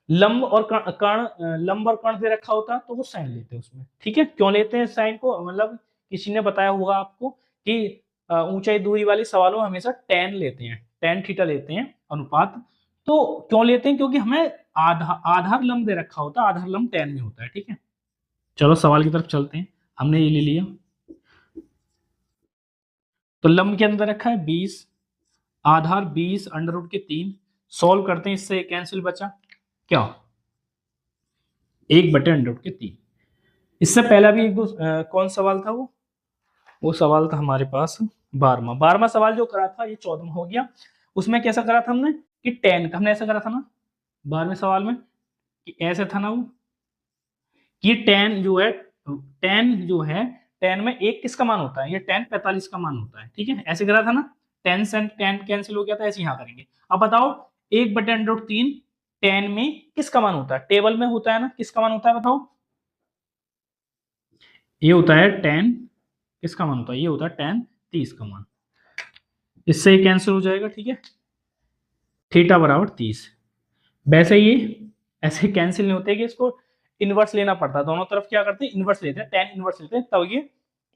लंब और कर्ण, लंब और कर्ण दे रखा होता तो वो साइन लेते हैं उसमें, ठीक है। क्यों लेते हैं साइन को, मतलब किसी ने बताया होगा आपको कि ऊंचाई दूरी वाले सवालों में हमेशा tan लेते हैं, tan थीटा लेते हैं अनुपात। तो क्यों लेते हैं, क्योंकि हमें आधार लंब दे रखा होता है, आधार लंब tan में होता है, ठीक है। चलो सवाल की तरफ चलते हैं, हमने ये ले लिया, तो लंब के अंदर रखा है 20, आधार 20 √3, सॉल्व करते हैं, इससे कैंसिल बचा क्या, 1/√3। इससे पहला भी एक दो कौन सवाल था, वो सवाल था हमारे पास 12वां सवाल जो करा था, ये 14वां हो गया। उसमें कैसा करा था हमने कि tan का, हमने ऐसा करा था ना 12वें सवाल में, कि ऐसे था ना वो, कि tan जो है tan में एक किसका मान होता है, ये tan 45 का मान होता है, ठीक है, ऐसे करा था ना, tan से tan कैंसिल हो गया था, ऐसे यहाँ करेंगे। अब बताओ 1/√3 tan में किसका मान होता है, टेबल में होता है ना, किसका मान होता है बताओ, ये होता है tan, किसका मान होता है, ये होता है tan 30 का मान, इससे ये कैंसिल हो जाएगा, ठीक है, थीटा बराबर 30। वैसे ये ऐसे कैंसिल नहीं होते कि इसको इनवर्स लेना पड़ता है, दोनों तरफ क्या करते हैं, इनवर्स लेते हैं, tan इनवर्स लेते हैं, तब ये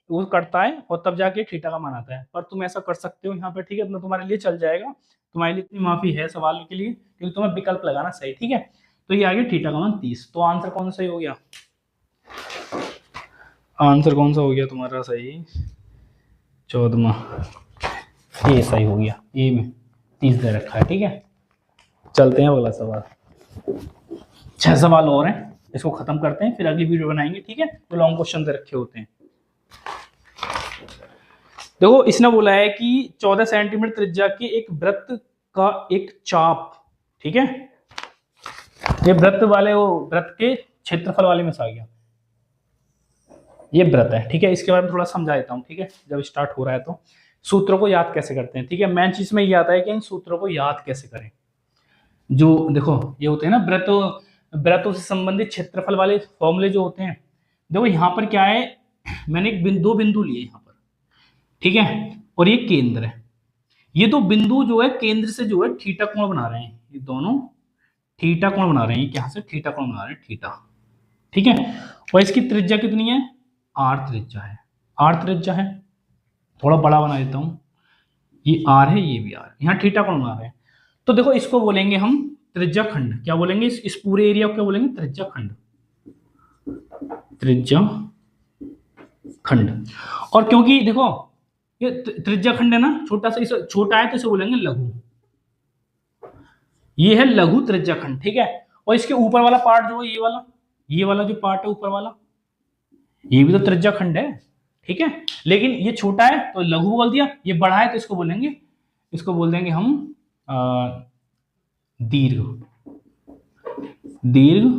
वो कटता है और तब जाके थीटा का मान आता है। पर तुम ऐसा कर सकते हो यहाँ पे, ठीक है, तो तुम्हारे लिए चल जाएगा, तुम्हारे लिए इतनी माफी है सवाल के लिए, क्योंकि तुम्हें विकल्प लगाना सही, ठीक है। तो ये आ गया थीटा का मान 30, तो आंसर कौन सा हो गया, आंसर कौन सा हो गया तुम्हारा सही, 14वां, ये सही हो गया, ए में 30 दे रखा है, ठीक है। चलते हैं अगला सवाल, 6 सवाल और हैं, इसको खत्म करते हैं, फिर अगली वीडियो बनाएंगे, ठीक है, तो लॉन्ग क्वेश्चन दे रखे होते हैं। देखो इसने बोला है कि 14 सेंटीमीटर त्रिज्या के एक वृत्त का एक चाप ठीक है, ये वृत्त वाले, वो वृत्त के क्षेत्रफल वाले में से आ गया, ये वृत्त है। ठीक है, इसके बारे में थोड़ा समझा देता हूँ। ठीक है, जब स्टार्ट हो रहा है तो सूत्रों को याद कैसे करते हैं। ठीक है, मेन चीज में ये आता है कि इन सूत्रों को याद कैसे करें। जो देखो ये होते हैं ना वृत्तों से संबंधित क्षेत्रफल वाले फॉर्मूले जो होते हैं। देखो यहाँ पर क्या है, मैंने दो बिंदु लिए यहाँ पर, ठीक है, और ये केंद्र है। ये दो बिंदु जो है केंद्र से जो है थीटा कोण बना रहे हैं, ये दोनों थीटा कोण बना रहे हैं, यहाँ से थीटा कोण बना रहे हैं, थीटा। ठीक है, और इसकी त्रिज्या कितनी है, आर त्रिज्या है, आर त्रिज्या है। थोड़ा बड़ा बना देता हूं, ये आर है, ये भी आर, यहाँ थीटा कोण बना रहे हैं। तो देखो इसको बोलेंगे हम त्रिज्या खंड। क्या बोलेंगे, इस पूरे एरिया को क्या बोलेंगे, त्रिज्या खंड, त्रिज्या खंड। और क्योंकि देखो ये त्रिज्या खंड है ना, छोटा सा, इसे छोटा है तो इसे बोलेंगे लघु, ये है लघु त्रिज्या खंड। ठीक है, और इसके ऊपर वाला पार्ट जो है ये वाला जो पार्ट है ऊपर वाला, ये भी तो त्रिज्या खंड है। ठीक है, लेकिन ये छोटा है तो लघु बोल दिया, ये बड़ा है तो इसको बोलेंगे, इसको बोल देंगे हम दीर्घ, दीर्घ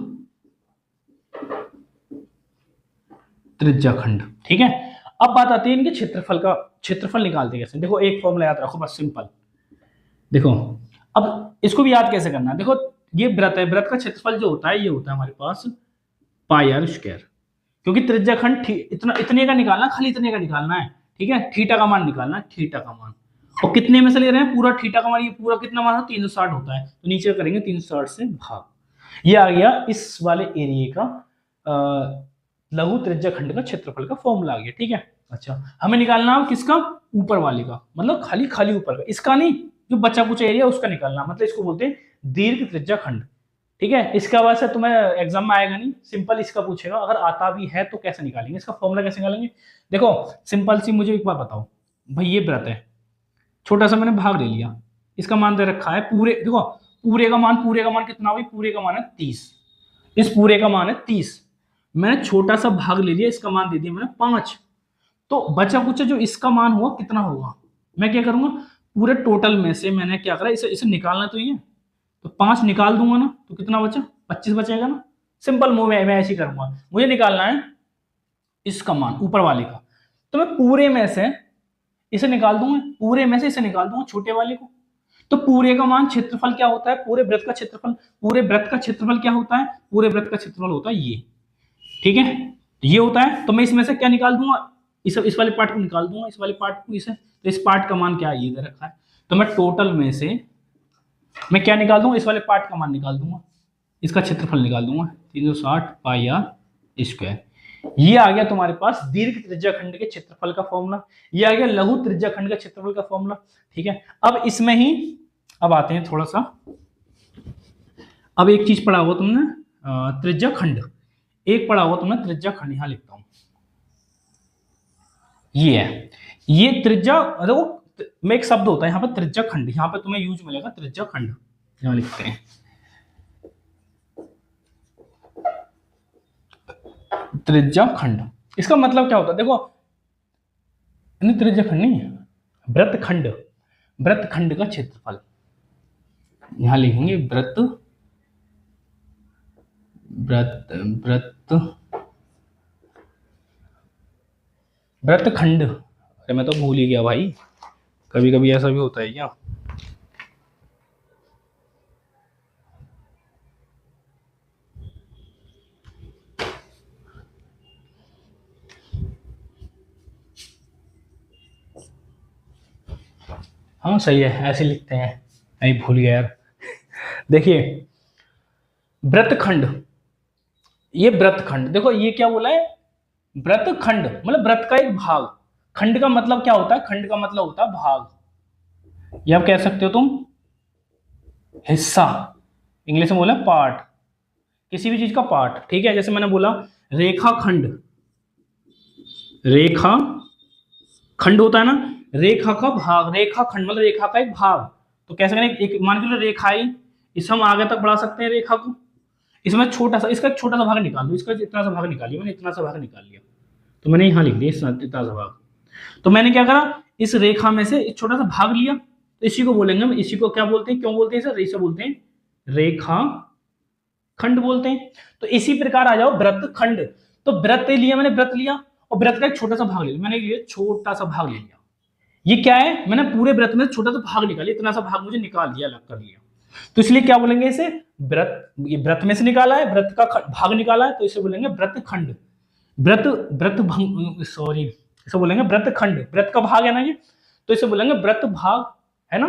त्रिज्या खंड। ठीक है, अब बात आती है इनके क्षेत्रफल का, क्षेत्रफल निकालते कैसे। देखो एक फॉर्मूला याद रखो बस, सिंपल। देखो अब इसको भी याद कैसे करना है। देखो ये वृत्त है, वृत्त का क्षेत्रफल जो होता है ये होता है हमारे पास पाई आर स्क्वायर, क्योंकि त्रिज्या खंड इतने का निकालना, खाली इतने का निकालना है। ठीक है, थीटा का मान निकालना है, थीटा का मान, और कितने में से ले रहे हैं, पूरा थीटा का मान, ये पूरा कितना मान है, 360 होता है, तो नीचे करेंगे 360 से भाग। ये आ गया इस वाले एरिया का लघु त्रिज्या खंड का क्षेत्रफल का फॉर्मूला आ गया। ठीक है, अच्छा हमें निकालना है किसका, ऊपर वाले का, मतलब खाली खाली ऊपर का, इसका नहीं, जो बचा कुछ एरिया उसका निकालना, मतलब इसको बोलते हैं दीर्घ त्रिज्या खंड। ठीक है, इसका वैसे तुम्हें एग्जाम में आएगा नहीं, सिंपल इसका पूछेगा, अगर आता भी है तो कैसे निकालेंगे, इसका फॉर्मूला कैसे निकालेंगे। देखो सिंपल सी, मुझे एक बार बताओ भाई, ये वृत्त है, छोटा सा मैंने भाग ले लिया, इसका मान दे रखा है पूरे, देखो पूरे का मान कितना हुआ, पूरे का मान है 30, इस पूरे का मान है 30, मैंने छोटा सा भाग ले लिया, इसका मान दे दिया मैंने 5, तो बचा कुछ जो इसका मान हुआ कितना होगा, मैं क्या करूंगा, पूरे टोटल में से मैंने क्या करा, इसे निकालना तो ये, तो 5 निकाल दूंगा ना, तो कितना बचा, 25 बचेगा ना। सिंपल मूव मैं ऐसे ही करूंगा, मुझे निकालना है इसका मान ऊपर वाले का, तो मैं पूरे में से इसे निकाल दूंगा, पूरे में से इसे निकाल दूंगा छोटे वाले को। तो पूरे का मान क्षेत्रफल क्या होता है, पूरे वृत्त का क्षेत्रफल, पूरे वृत्त का क्षेत्रफल क्या होता है, पूरे वृत्त का क्षेत्रफल होता है ये। ठीक है, ये होता है, तो मैं इसमें से क्या निकाल दूंगा, इस वाले पार्ट को निकाल दूंगा, इस वाले पार्ट को, इसे, तो इस पार्ट का मान क्या है, ये दे रखा है, तो मैं टोटल में से मैं क्या निकाल दूंगा, इस वाले पार्ट का मान निकाल दूंगा, इसका क्षेत्रफल निकाल दूंगा, 360 पाई आर स्क्वायर। ये आ गया तुम्हारे पास दीर्घ त्रिज्या खंड के क्षेत्रफल का फॉर्मूला, ये आ गया लघु त्रिज्या खंड का क्षेत्रफल का फॉर्मूला। ठीक है, अब इसमें ही अब आते हैं थोड़ा सा, अब एक चीज पढ़ा हुआ तुमने त्रिज्या खंड, एक पढ़ा हुआ तुमने त्रिज्या खंड, यहां लिखता हूं, ये है, ये त्रिज्या, देखो में एक शब्द होता है यहाँ पर त्रिज्या खंड, यहाँ पर तुम्हें यूज मिलेगा त्रिज्या खंड, यहां लिखते हैं त्रिज्या खंड। इसका मतलब क्या होता है, देखो त्रिज्या खंड नहीं, वृत्त खंड, वृत्त खंड का क्षेत्रफल, यहां लिखेंगे वृत्त, वृत्त वृत्त वृत्त खंड। अरे मैं तो भूल ही गया भाई, कभी कभी ऐसा भी होता है क्या। हाँ सही है, ऐसे लिखते हैं, नहीं भूल गया यार। देखिए वृत्त खंड, ये वृत्त खंड, देखो ये क्या बोला है, वृत्त खंड मतलब वृत्त का एक भाग, खंड का मतलब क्या होता है, खंड का मतलब होता है भाग, ये आप कह सकते हो तुम हिस्सा, इंग्लिश में बोला पार्ट, किसी भी चीज का पार्ट। ठीक है, जैसे मैंने बोला रेखा खंड, रेखा खंड होता है ना, रेखा का भाग, रेखा खंड मतलब रेखा का एक भाग, तो कैसे करें, एक मान के लो रेखा आई, इसे हम आगे तक बढ़ा सकते हैं रेखा को, इसमें छोटा सा, इसका एक छोटा सा भाग निकाल दो, इसका इतना सा भाग निकालिए, मैंने इतना सा भाग निकाल लिया, तो मैंने यहाँ लिख दिया इतना सा भाग, तो मैंने क्या करा, इस रेखा में से एक छोटा सा भाग लिया, तो इसी को बोलेंगे हम, इसी को क्या बोलते हैं, क्यों बोलते हैं सर, इसे बोलते हैं रेखा खंड बोलते हैं। तो इसी प्रकार आ जाओ वृत्त खंड। तो वृत्त लिया मैंने, वृत्त लिया और वृत्त का एक छोटा सा भाग ले लिया, मैंने ये छोटा सा भाग ले लिया। ये क्या है, मैंने पूरे वृत्त में छोटा सा भाग निकाला, इतना सा भाग मुझे निकाल दिया, अलग कर लिया। तो इसलिए क्या बोलेंगे इसे, वृत्त, ये वृत्त में से निकाला है, वृत्त का भाग निकाला है, तो इसे बोलेंगे वृत्त खंड। वृत्त वृत्त सॉरी, इसे बोलेंगे वृत्त खंड, वृत्त का भाग है ना ये, तो इसे बोलेंगे वृत्त भाग, है ना।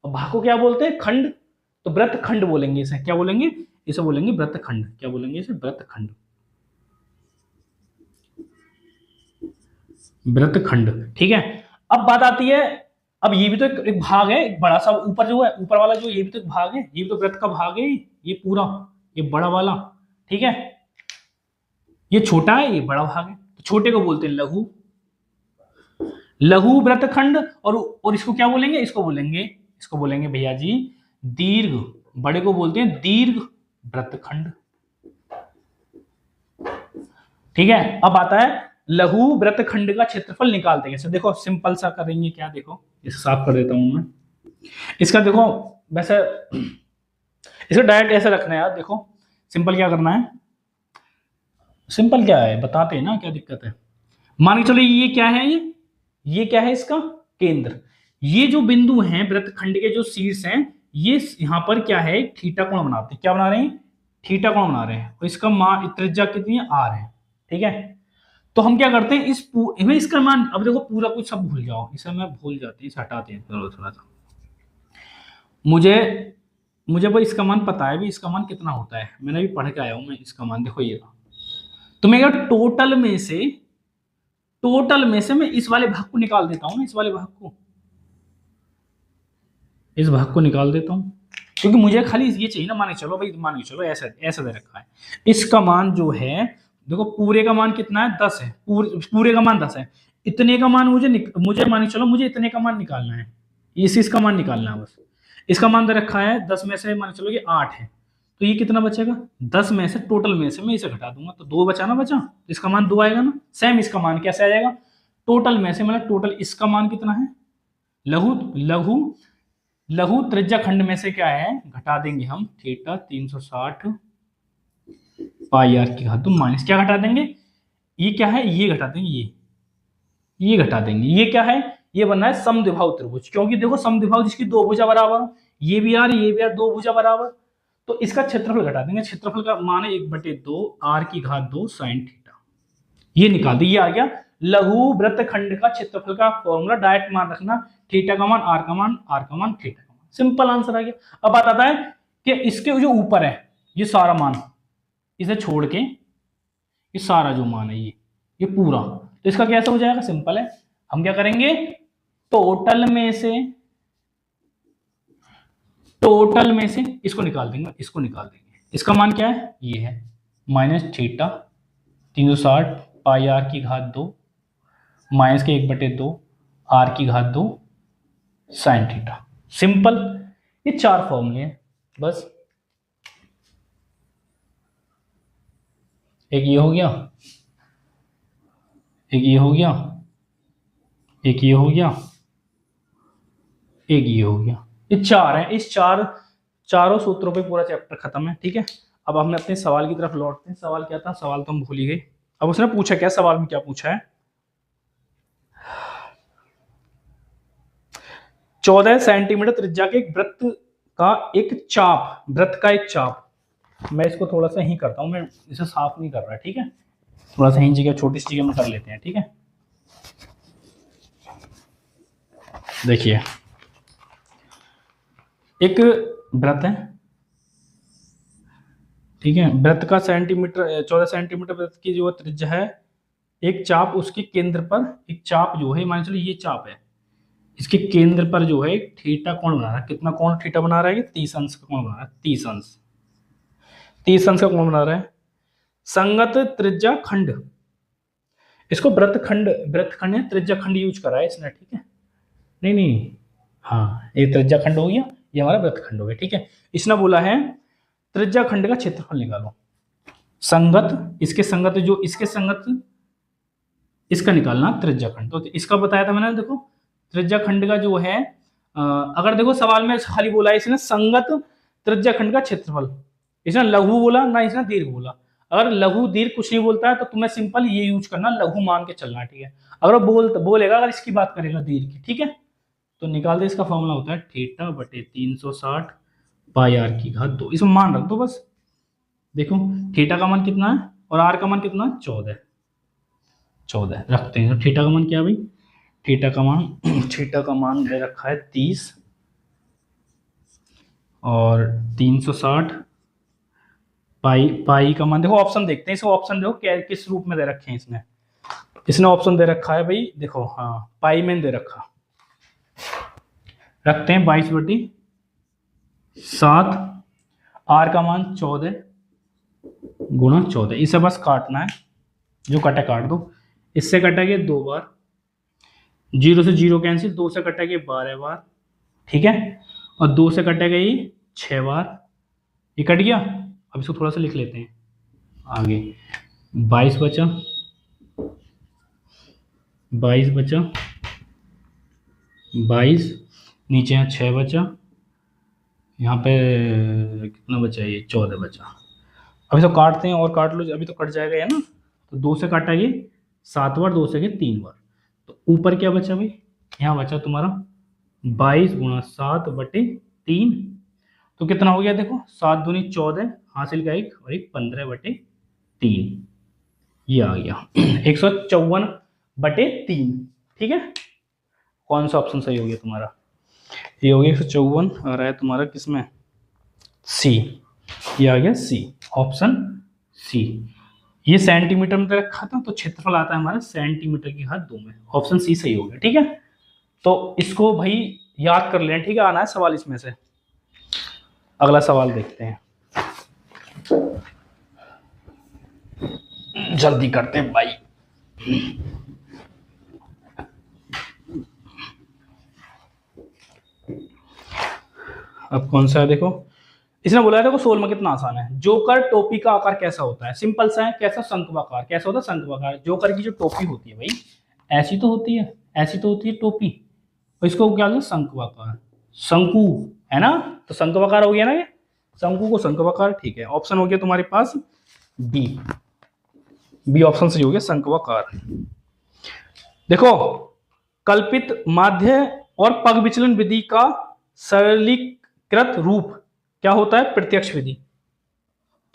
और भाग को क्या बोलते हैं, खंड। तो वृत्त खंड बोलेंगे इसे, क्या बोलेंगे, इसे बोलेंगे वृत्त खंड। क्या बोलेंगे इसे, वृत्त खंड, वृत्त खंड। ठीक है। अब बात आती है, अब ये भी तो एक भाग है, एक बड़ा सा, ऊपर जो है, ऊपर वाला जो, ये भी तो एक भाग है, ये भी तो वृत्त का भाग है, ये पूरा, ये बड़ा वाला। ठीक है, ये छोटा है, ये बड़ा भाग है, तो छोटे को बोलते हैं लघु, लघु वृत्त खंड। और इसको क्या बोलेंगे, इसको बोलेंगे भैया जी दीर्घ, बड़े को बोलते हैं दीर्घ वृत्त खंड। ठीक है। अब आता है लघु वृत्त खंड का क्षेत्रफल निकालते कैसे। देखो सिंपल सा करेंगे क्या, देखो इसे साफ कर देता हूं मैं। इसका देखो, वैसे इसको डायरेक्ट ऐसे रखना है यार। देखो सिंपल क्या करना है, सिंपल क्या है बताते हैं ना, क्या दिक्कत है। मान के चलो ये क्या है, ये क्या है, इसका केंद्र। ये जो बिंदु हैं वृत्त खंड के जो शीर्ष हैं, ये यहाँ पर क्या है, थीटा कोण बनाते हैं। क्या बना रहे हैं, थीटा कोण बना रहे हैं। और इसका मान, त्रिज्या कितनी है, आर है। ठीक है। तो हम क्या करते हैं, इसका मान, अब देखो पूरा कुछ सब भूल जाओ, इसे मैं भूल जाती है, हटाते हैं थोड़ा सा। मुझे भाई इसका मान पता है भी, इसका मान कितना होता है, मैंने भी पढ़ के आया हूं मैं इसका मान। देखो ये तो मैं क्या, टोटल में से मैं इस वाले भाग को निकाल देता हूं, इस भाग को निकाल देता हूं, क्योंकि मुझे खाली ये चाहिए ना। मान के चलो भाई, मान के चलो ऐसा दे रखा है, इसका मान जो है, देखो पूरे का मान कितना है, 10 है, पूरे का मान 10 है। इतने का मान मुझे मान के चलो, मुझे इतने का मान निकालना है, इसका मान निकालना है बस। इसका मान दे रखा है 10 में से, मान के चलो ये 8 है, तो ये कितना बचेगा, 10 में से, टोटल में से मैं इसे घटा दूंगा तो 2 बचा ना, बचा, इसका मान 2 आएगा ना। सेम इसका मान कैसे आ जाएगा, टोटल में से, मतलब टोटल इसका मान कितना है, लघु त्रिज्या खंड में से क्या है, घटा देंगे हम थीटा 360 पाई आर की घात 2 माइनस, क्या घटा देंगे, ये क्या है, ये घटा देंगे, ये घटा देंगे। ये क्या है, ये बनना है समद्विबाहु त्रिभुज, क्योंकि देखो समद्विबाहु जिसकी 2 भुजा बराबर हो, ये भी आर 2 भुजा बराबर, तो इसका क्षेत्रफल घटा देंगे। क्षेत्रफल का मान है 1/2 आर की घात 2 साइन थीटा, ये निकाल दी, ये आ गया लघु वृत्त खंड का क्षेत्रफल का फॉर्मूला। डायरेक्ट मान रखना, थीटा का मान, आर का मान, थीटा का मान, सिंपल आंसर आ गया। अब बात आता है कि इसके जो ऊपर है ये सारा मान, इसे छोड़ के ये सारा जो मान है ये पूरा, तो इसका कैसा हो जाएगा, सिंपल है। हम क्या करेंगे, टोटल में से इसको निकाल देंगे, इसका मान क्या है, ये है माइनस थीटा 360 पाई आर की घात 2 माइनस के 1/2 आर की घात 2 साइन थीटा। सिंपल, ये 4 फॉर्मूले हैं बस। एक ये हो गया, एक ये हो गया, एक ये हो गया, एक ये हो गया, ये 4 है। इस चारों सूत्रों पे पूरा चैप्टर खत्म है। ठीक है। अब हम अपने सवाल की तरफ लौटते हैं। सवाल क्या था, सवाल तो हम भूल ही गए। अब उसने पूछा क्या, सवाल में क्या पूछा है, 14 सेंटीमीटर त्रिज्या के वृत्त का एक चाप, मैं इसको थोड़ा सा ही करता हूं, मैं इसे साफ नहीं कर रहा। ठीक है, थोड़ा सा ही जगह, छोटी सी जगह में कर लेते हैं। ठीक है, देखिए एक वृत्त है, ठीक है, वृत्त का 14 सेंटीमीटर वृत्त की जो त्रिज्या है, एक चाप, उसके केंद्र पर एक चाप जो है, मान चलिए ये चाप है, इसके केंद्र पर जो है थीटा कोण बना रहा है। कितना कोण थीटा बना रहा है, 30 अंश का कोण बना रहा है, 30 अंश का कोण बना रहा है। संगत त्रिज्या खंड, इसको वृत्त खंड है, त्रिज्या खंड यूज करा है इसने। ठीक है, नहीं, हाँ ये त्रिज्या खंड हो गया, ये हमारा वृत्त खंड हो गया। ठीक है, इसने बोला है त्रिज्या खंड का क्षेत्रफल निकालो। संगत, इसके संगत इसका निकालना त्रिज्या खंड। तो इसका बताया था मैंने, देखो त्रिज्या खंड का जो है, अगर देखो सवाल में खाली बोला है इसने संगत त्रिज्याखंड का क्षेत्रफल। इसने लघु बोला ना, इसने दीर्घ बोला। अगर लघु दीर्घ कुछ नहीं बोलता है तो तुम्हें सिंपल ये यूज करना, लघु मान के चलना, ठीक है। अगर वो बोलेगा, अगर इसकी बात करेगा दीर्घ की, ठीक है, तो निकाल दे। इसका फॉर्मूला होता है थीटा बटे 360 पाई आर की घात 2। इसमें मान रख दो बस। देखो थीटा का मान कितना है और आर का मान कितना है, 14 रखते हैं। तो थीटा का मान क्या है भाई, थीटा का मान दे रखा है 30 और 360 पाई का मान। देखो ऑप्शन देखते हैं, इसको ऑप्शन देखो क्या किस रूप में दे रखे हैं इसने ऑप्शन दे रखा है भाई, देखो हाँ पाई में दे रखा। रखते हैं 22/7, आर का मान 14 गुणा 14। इसे बस काटना है, जो कटे काट दो। इससे कटेंगे 2 बार, 0 से 0 कैंसिल, 2 से कटेंगे 12 बार, ठीक है, और 2 से कटेगा ये 6 बार। ये कट गया। अब इसको थोड़ा सा लिख लेते हैं आगे। 22 बचा, 22 नीचे यहाँ 6 बचा, यहाँ पे कितना बचा, ये 14 बचा। अब इसको काटते हैं और काट लो, अभी तो कट जाएगा है ना। तो 2 से काटा ये 7 बार, 2 से 3 बार। तो ऊपर क्या बचा भाई, यहाँ बचा तुम्हारा 22 गुणा 7 बटे 3। तो कितना हो गया, देखो 7 दूनी 14, हासिल का 1 और 1 15 बटे 3, ये आ गया 154 बटे 3, ठीक है। कौन सा ऑप्शन सही हो गया तुम्हारा, ये हो गया 154 आ रहा है तुम्हारा किसमें, सी, ये आ गया सी, ऑप्शन सी। ये सेंटीमीटर में रखा था तो क्षेत्रफल आता है हमारा सेंटीमीटर की घात 2 में, ऑप्शन सी सही हो गया, ठीक है। तो इसको भाई याद कर लें, ठीक है। आना है सवाल इसमें से। अगला सवाल देखते हैं, जल्दी करते हैं भाई। अब कौन सा है, देखो इसने बोला है, देखो 16 में कितना आसान है। जोकर टोपी का आकार कैसा होता है, सिंपल सा है, कैसा, शंक्वाकार। कैसा होता है, शंक्वाकार। जोकर की जो टोपी होती है भाई, ऐसी तो होती है, ऐसी तो होती है टोपी, तो इसको क्या बोलते हैं, शंक्वाकार, शंकु, है ना। तो शंक्वाकार हो गया ना ये, शंकु को शंक्वाकार, ठीक है। ऑप्शन हो गया तुम्हारे पास बी ऑप्शन सही हो गया, शंक्वाकार। देखो कल्पित माध्य और पग विचलन विधि का सरलीकृत रूप क्या होता है, प्रत्यक्ष विधि।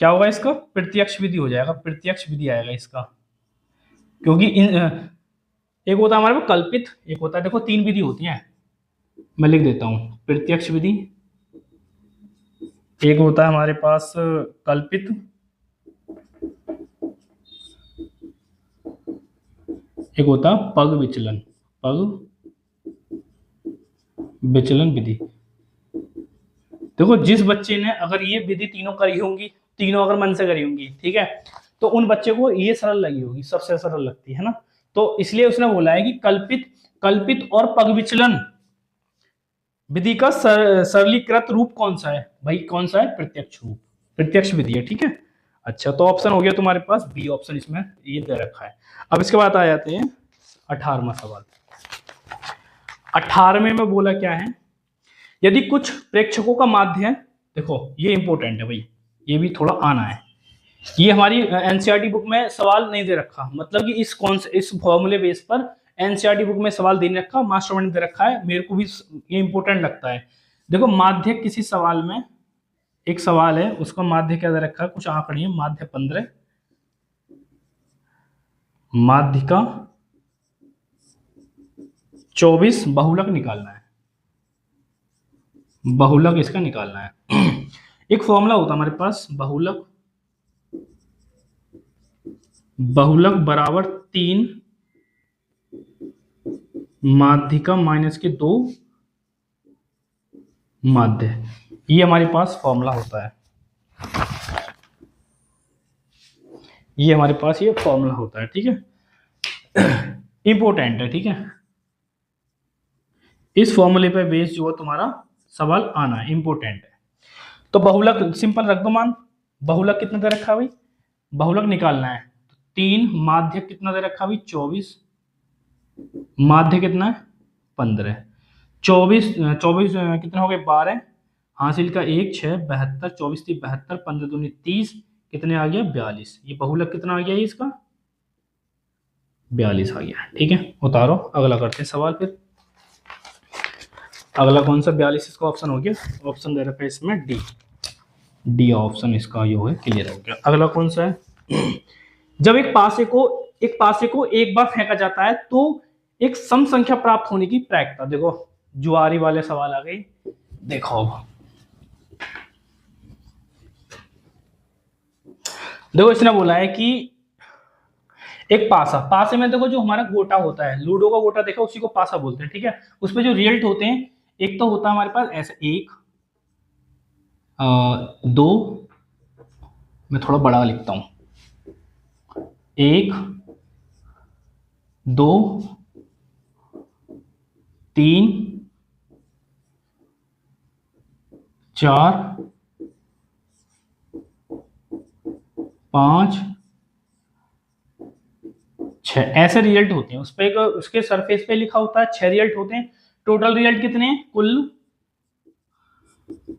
क्या होगा इसका, प्रत्यक्ष विधि हो जाएगा, प्रत्यक्ष विधि आएगा इसका। क्योंकि एक होता है हमारे पास कल्पित, एक होता है, देखो 3 विधि होती हैं, मैं लिख देता हूं। प्रत्यक्ष विधि, एक होता है हमारे पास कल्पित, एक होता है पग विचलन विधि। देखो जिस बच्चे ने अगर ये विधि तीनों करी होंगी, तीनों अगर मन से करी होंगी, ठीक है, तो उन बच्चे को ये सरल लगी होगी, सबसे सरल लगती है ना। तो इसलिए उसने बोला है कि कल्पित और पग विचलन विधि का सरलीकृत रूप कौन सा है भाई, कौन सा है, प्रत्यक्ष रूप, प्रत्यक्ष विधि है, ठीक है। अच्छा, तो ऑप्शन हो गया तुम्हारे पास बी ऑप्शन, इसमें ये दे रखा है। अब इसके बाद आ जाते हैं 18वां सवाल। 18वें में बोला क्या है, यदि कुछ प्रेक्षकों का माध्य है, देखो ये इंपॉर्टेंट है भाई, ये भी थोड़ा आना है। ये हमारी एनसीईआरटी बुक में सवाल नहीं दे रखा, मतलब कि इस फॉर्मूले बेस पर एनसीईआरटी बुक में सवाल दे रखा, मास्टर ने दे रखा है, मेरे को भी ये इंपॉर्टेंट लगता है। देखो माध्य किसी सवाल में, एक सवाल है उसका माध्य क्या दे रखा है, कुछ आंकड़े हैं, माध्य 15, माध्य का 24, बहुलक निकालना है, बहुलक इसका निकालना है। एक फॉर्मूला होता है हमारे पास, बहुलक बराबर 3 माध्यिका माइनस के 2 माध्य, ये हमारे पास फॉर्मूला होता है, ये हमारे पास ये फॉर्मूला होता है, ठीक है। इंपॉर्टेंट है, ठीक है। इस फॉर्मूले पे बेस जो है तुम्हारा सवाल आना है, इंपॉर्टेंट है। तो बहुलक सिंपल रख दो मान, बहुलक कितना दे रखा है भाई, बहुलक निकालना है। 3 माध्य कितना दे रखा है भाई, 24, माध्य कितना है 15, 24 कितना हो गए 12, हासिल का 1 6 72 24 3 72 15 दूनी 30 कितने आ गया 42। ये बहुलक कितना आ गया इसका 42 आ गया। ठीक है उतारो अगला करते हैं सवाल फिर। अगला कौन सा 42 इसका ऑप्शन हो गया। ऑप्शन दे रखा है इसमें डी। डी ऑप्शन इसका जो है क्लियर हो गया। अगला कौन सा है। जब एक पासे को एक बार फेंका जाता है तो एक सम संख्या प्राप्त होने की प्रायिकता। देखो जुआरी वाले सवाल आ गए। देखो देखो इसने बोला है कि एक पासे में देखो जो हमारा गोटा होता है, लूडो का गोटा देखो उसी को पासा बोलते हैं। ठीक है उसमें जो रिजल्ट होते हैं एक तो होता है हमारे पास ऐसे 1 2, मैं थोड़ा बड़ा लिखता हूं 1 2 3 4 5 6 ऐसे रिजल्ट होते हैं। उस पे उसके सरफेस पे लिखा होता है 6 रिजल्ट होते हैं। टोटल रिजल्ट कितने हैं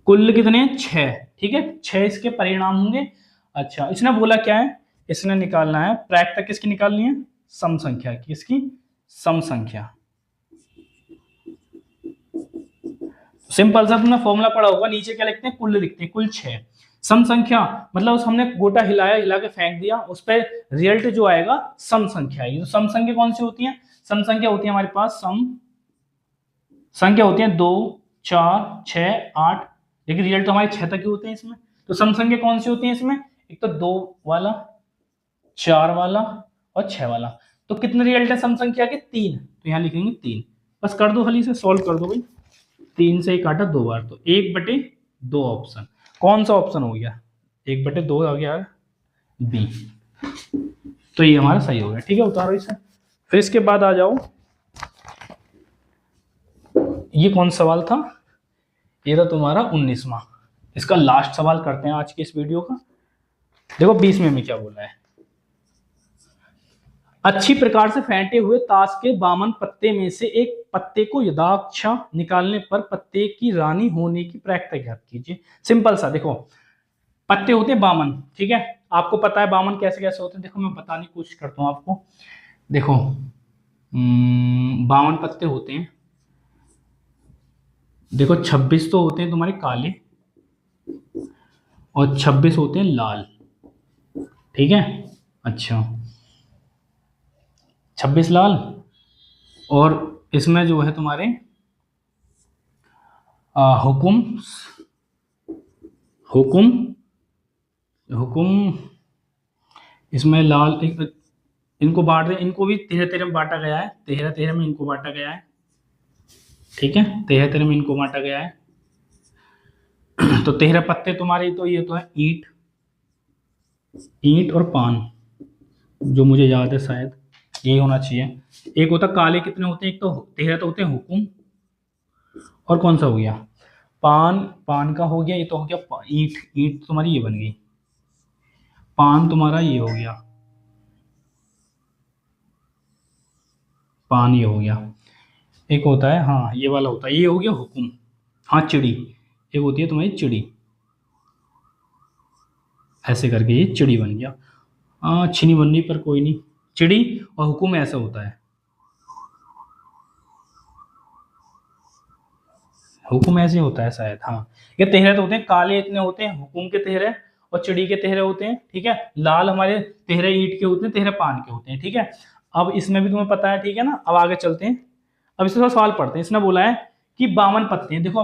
कुल कितने हैं 6। ठीक है 6 इसके परिणाम होंगे। अच्छा इसने बोला क्या है, इसने निकालना है प्रायिकता किसकी निकालनी है सम संख्या की। इसकी सम संख्या सिंपल सा तुमने फॉर्मूला पढ़ा होगा, नीचे क्या लिखते हैं कुल लिखते हैं कुल 6। सम संख्या मतलब उस हमने गोटा हिलाया हिला के फेंक दिया उस पर रिजल्ट जो आएगा सम संख्या आएगी। तो सम संख्या कौन सी होती है, सम संख्या होती है हमारे पास सम संख्या होती है 2 4 6 8, लेकिन रिजल्ट तो हमारे 6 तक ही होते हैं इसमें। तो सम संख्या कौन सी होती है इसमें, एक तो 2 वाला 4 वाला और 6 वाला। तो कितने रिजल्ट है सम संख्या के 3, तो यहाँ लिखेंगे 3। बस कर दो खाली से सॉल्व कर दो भाई। 3 से ही काटा 2 बार तो 1/2 ऑप्शन कौन सा ऑप्शन हो गया 1/2 आ गया बी। तो ये हमारा सही हो गया। ठीक है उतारो इसे। फिर इसके बाद आ जाओ, ये कौन सवाल था, ये था तुम्हारा 19वां। इसका लास्ट सवाल करते हैं आज के इस वीडियो का। देखो 20वें में क्या बोला है, अच्छी प्रकार से फेंटे हुए ताश के 52 पत्ते में से एक पत्ते को यदाक्षा निकालने पर पत्ते की रानी होने की प्रायिकता ज्ञात कीजिए। सिंपल सा देखो पत्ते होते हैं 52। ठीक है आपको पता है 52 कैसे कैसे होते हैं। देखो मैं बताने की कोशिश करता हूँ आपको। देखो 52 पत्ते होते हैं। देखो 26 तो होते हैं तुम्हारे काले और 26 होते हैं लाल। ठीक है अच्छा 26 लाल और इसमें जो है तुम्हारे हुकुम हुकुम हुकुम इसमें लाल इनको बांट दें, इनको भी 13 में बांटा गया है। 13 में इनको बांटा गया है। ठीक है 13 में इनको बांटा गया है। तो 13 पत्ते तुम्हारे, तो ये तो है ईंट ईंट और पान, जो मुझे याद है शायद यही होना चाहिए। एक होता काले कितने होते हैं, एक तो 13 तो होते हैं हुकुम, और कौन सा हो गया पान। पान का हो गया, ये तो हो गया ईंट। ईंट तुम्हारी ये बन गई, पान तुम्हारा ये हो गया, पान ये हो गया। एक होता है हाँ ये वाला होता है, ये हो गया हुकुम। हाँ चिड़ी एक होती है तुम्हारी चिड़ी, ऐसे करके ये चिड़ी बन गया। अच्छी नहीं बननी पर कोई नहीं, चिड़ी और हुकुम ऐसा होता है। हुकुम ऐसे होता है शायद। हाँ ये 13 तो होते हैं, काले इतने होते हैं हुकुम के 13 और चिड़ी के 13 होते हैं। ठीक है लाल हमारे 13 ईंट के होते हैं, 13 पान के होते हैं। ठीक है अब इसमें भी तुम्हें पता है। ठीक है ना अब आगे चलते हैं। अब इसका सवाल पढ़ते हैं। इसने बोला है कि 52 पत्ते हैं। देखो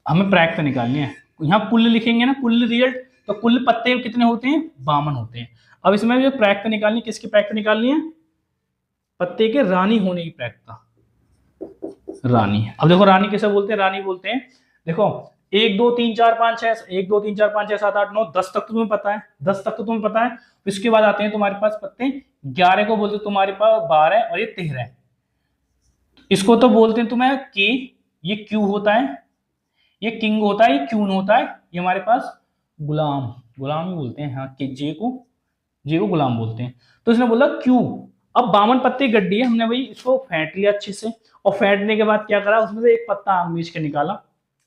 हमें प्रायिकता निकालनी है, यहाँ कुल लिखेंगे ना कुल रिजल्ट, तो कुल पत्ते कितने होते हैं 52 होते हैं। अब इसमें जो प्रायिकता निकालनी है, किसकी प्रायिकता निकालनी है, पत्ते के रानी होने की प्रायिकता। रानी, अब देखो रानी कैसे बोलते हैं, रानी बोलते हैं देखो 1 2 3 4 5 6 1 2 3 4 5 6 7 8 9 10 तक तो तुम्हें पता है, 10 तक तो तुम्हें पता है। इसके बाद आते हैं तुम्हारे पास पत्ते 11 को बोलते तुम्हारे पास 12 और ये 13। इसको तो बोलते हैं तुम्हें कि ये क्यू होता है, ये किंग होता है, ये क्यून होता है, ये हमारे पास गुलाम, गुलाम ही बोलते हैं। हाँ कि जे को गुलाम बोलते हैं। तो इसने बोला क्यू। अब 52 पत्ते गड्डी है, हमने भाई इसको फेंट लिया अच्छे से, और फेंटने के बाद क्या करा उसमें से एक पत्ता आग मीच के निकाला।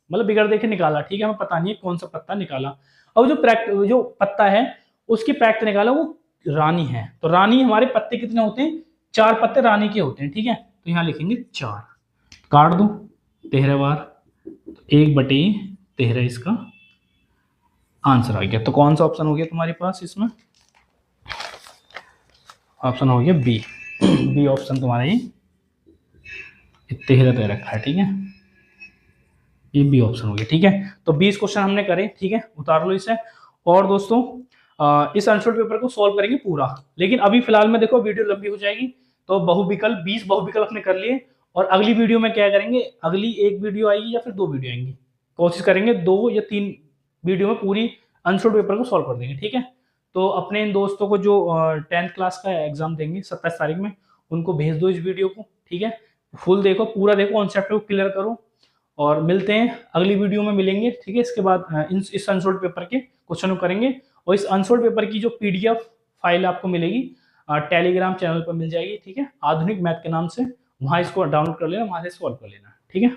मतलब बिगड़ देके निकाला, ठीक है, हमें पता नहीं है कौन सा पत्ता निकाला। अब जो पत्ता है उसकी प्रैक्ट निकाला, वो रानी है। तो रानी, हमारे पत्ते कितने होते हैं, 4 पत्ते रानी के होते हैं, ठीक है। तो यहाँ लिखेंगे 4, काट दो 13 बार, 1/13 इसका आंसर आ गया। तो कौन सा ऑप्शन हो गया तुम्हारे पास इसमें, ऑप्शन हो गया बी। बी ऑप्शन तुम्हारा ये 13 दे रखा है, ठीक है, ये बी ऑप्शन हो गया, ठीक है। तो 20 क्वेश्चन हमने करे, ठीक है, उतार लो इसे। और दोस्तों इस आंसर पेपर को सॉल्व करेंगे पूरा, लेकिन अभी फिलहाल में देखो वीडियो लंबी हो जाएगी, तो बहुविकल्प 20 बहुविकल्प हमने कर लिए। और अगली वीडियो में क्या करेंगे, अगली एक वीडियो आएगी या फिर 2 वीडियो आएंगी, कोशिश करेंगे 2 या 3 वीडियो में पूरी आंसर पेपर को सॉल्व कर देंगे, ठीक है। तो अपने इन दोस्तों को जो 10th क्लास का एग्जाम देंगे 27 तारीख में, उनको भेज दो इस वीडियो को, ठीक है। फुल देखो, पूरा देखो, कॉन्सेप्ट को क्लियर करो। और मिलते हैं अगली वीडियो में, मिलेंगे, ठीक है। इसके बाद इस अनसोल्ड पेपर के क्वेश्चन को करेंगे। और इस अनसोल्ड पेपर की जो पीडीएफ फाइल आपको मिलेगी टेलीग्राम चैनल पर मिल जाएगी, ठीक है, आधुनिक मैथ के नाम से। वहाँ इसको डाउनलोड कर लेना, वहाँ से सॉल्व कर लेना, ठीक है।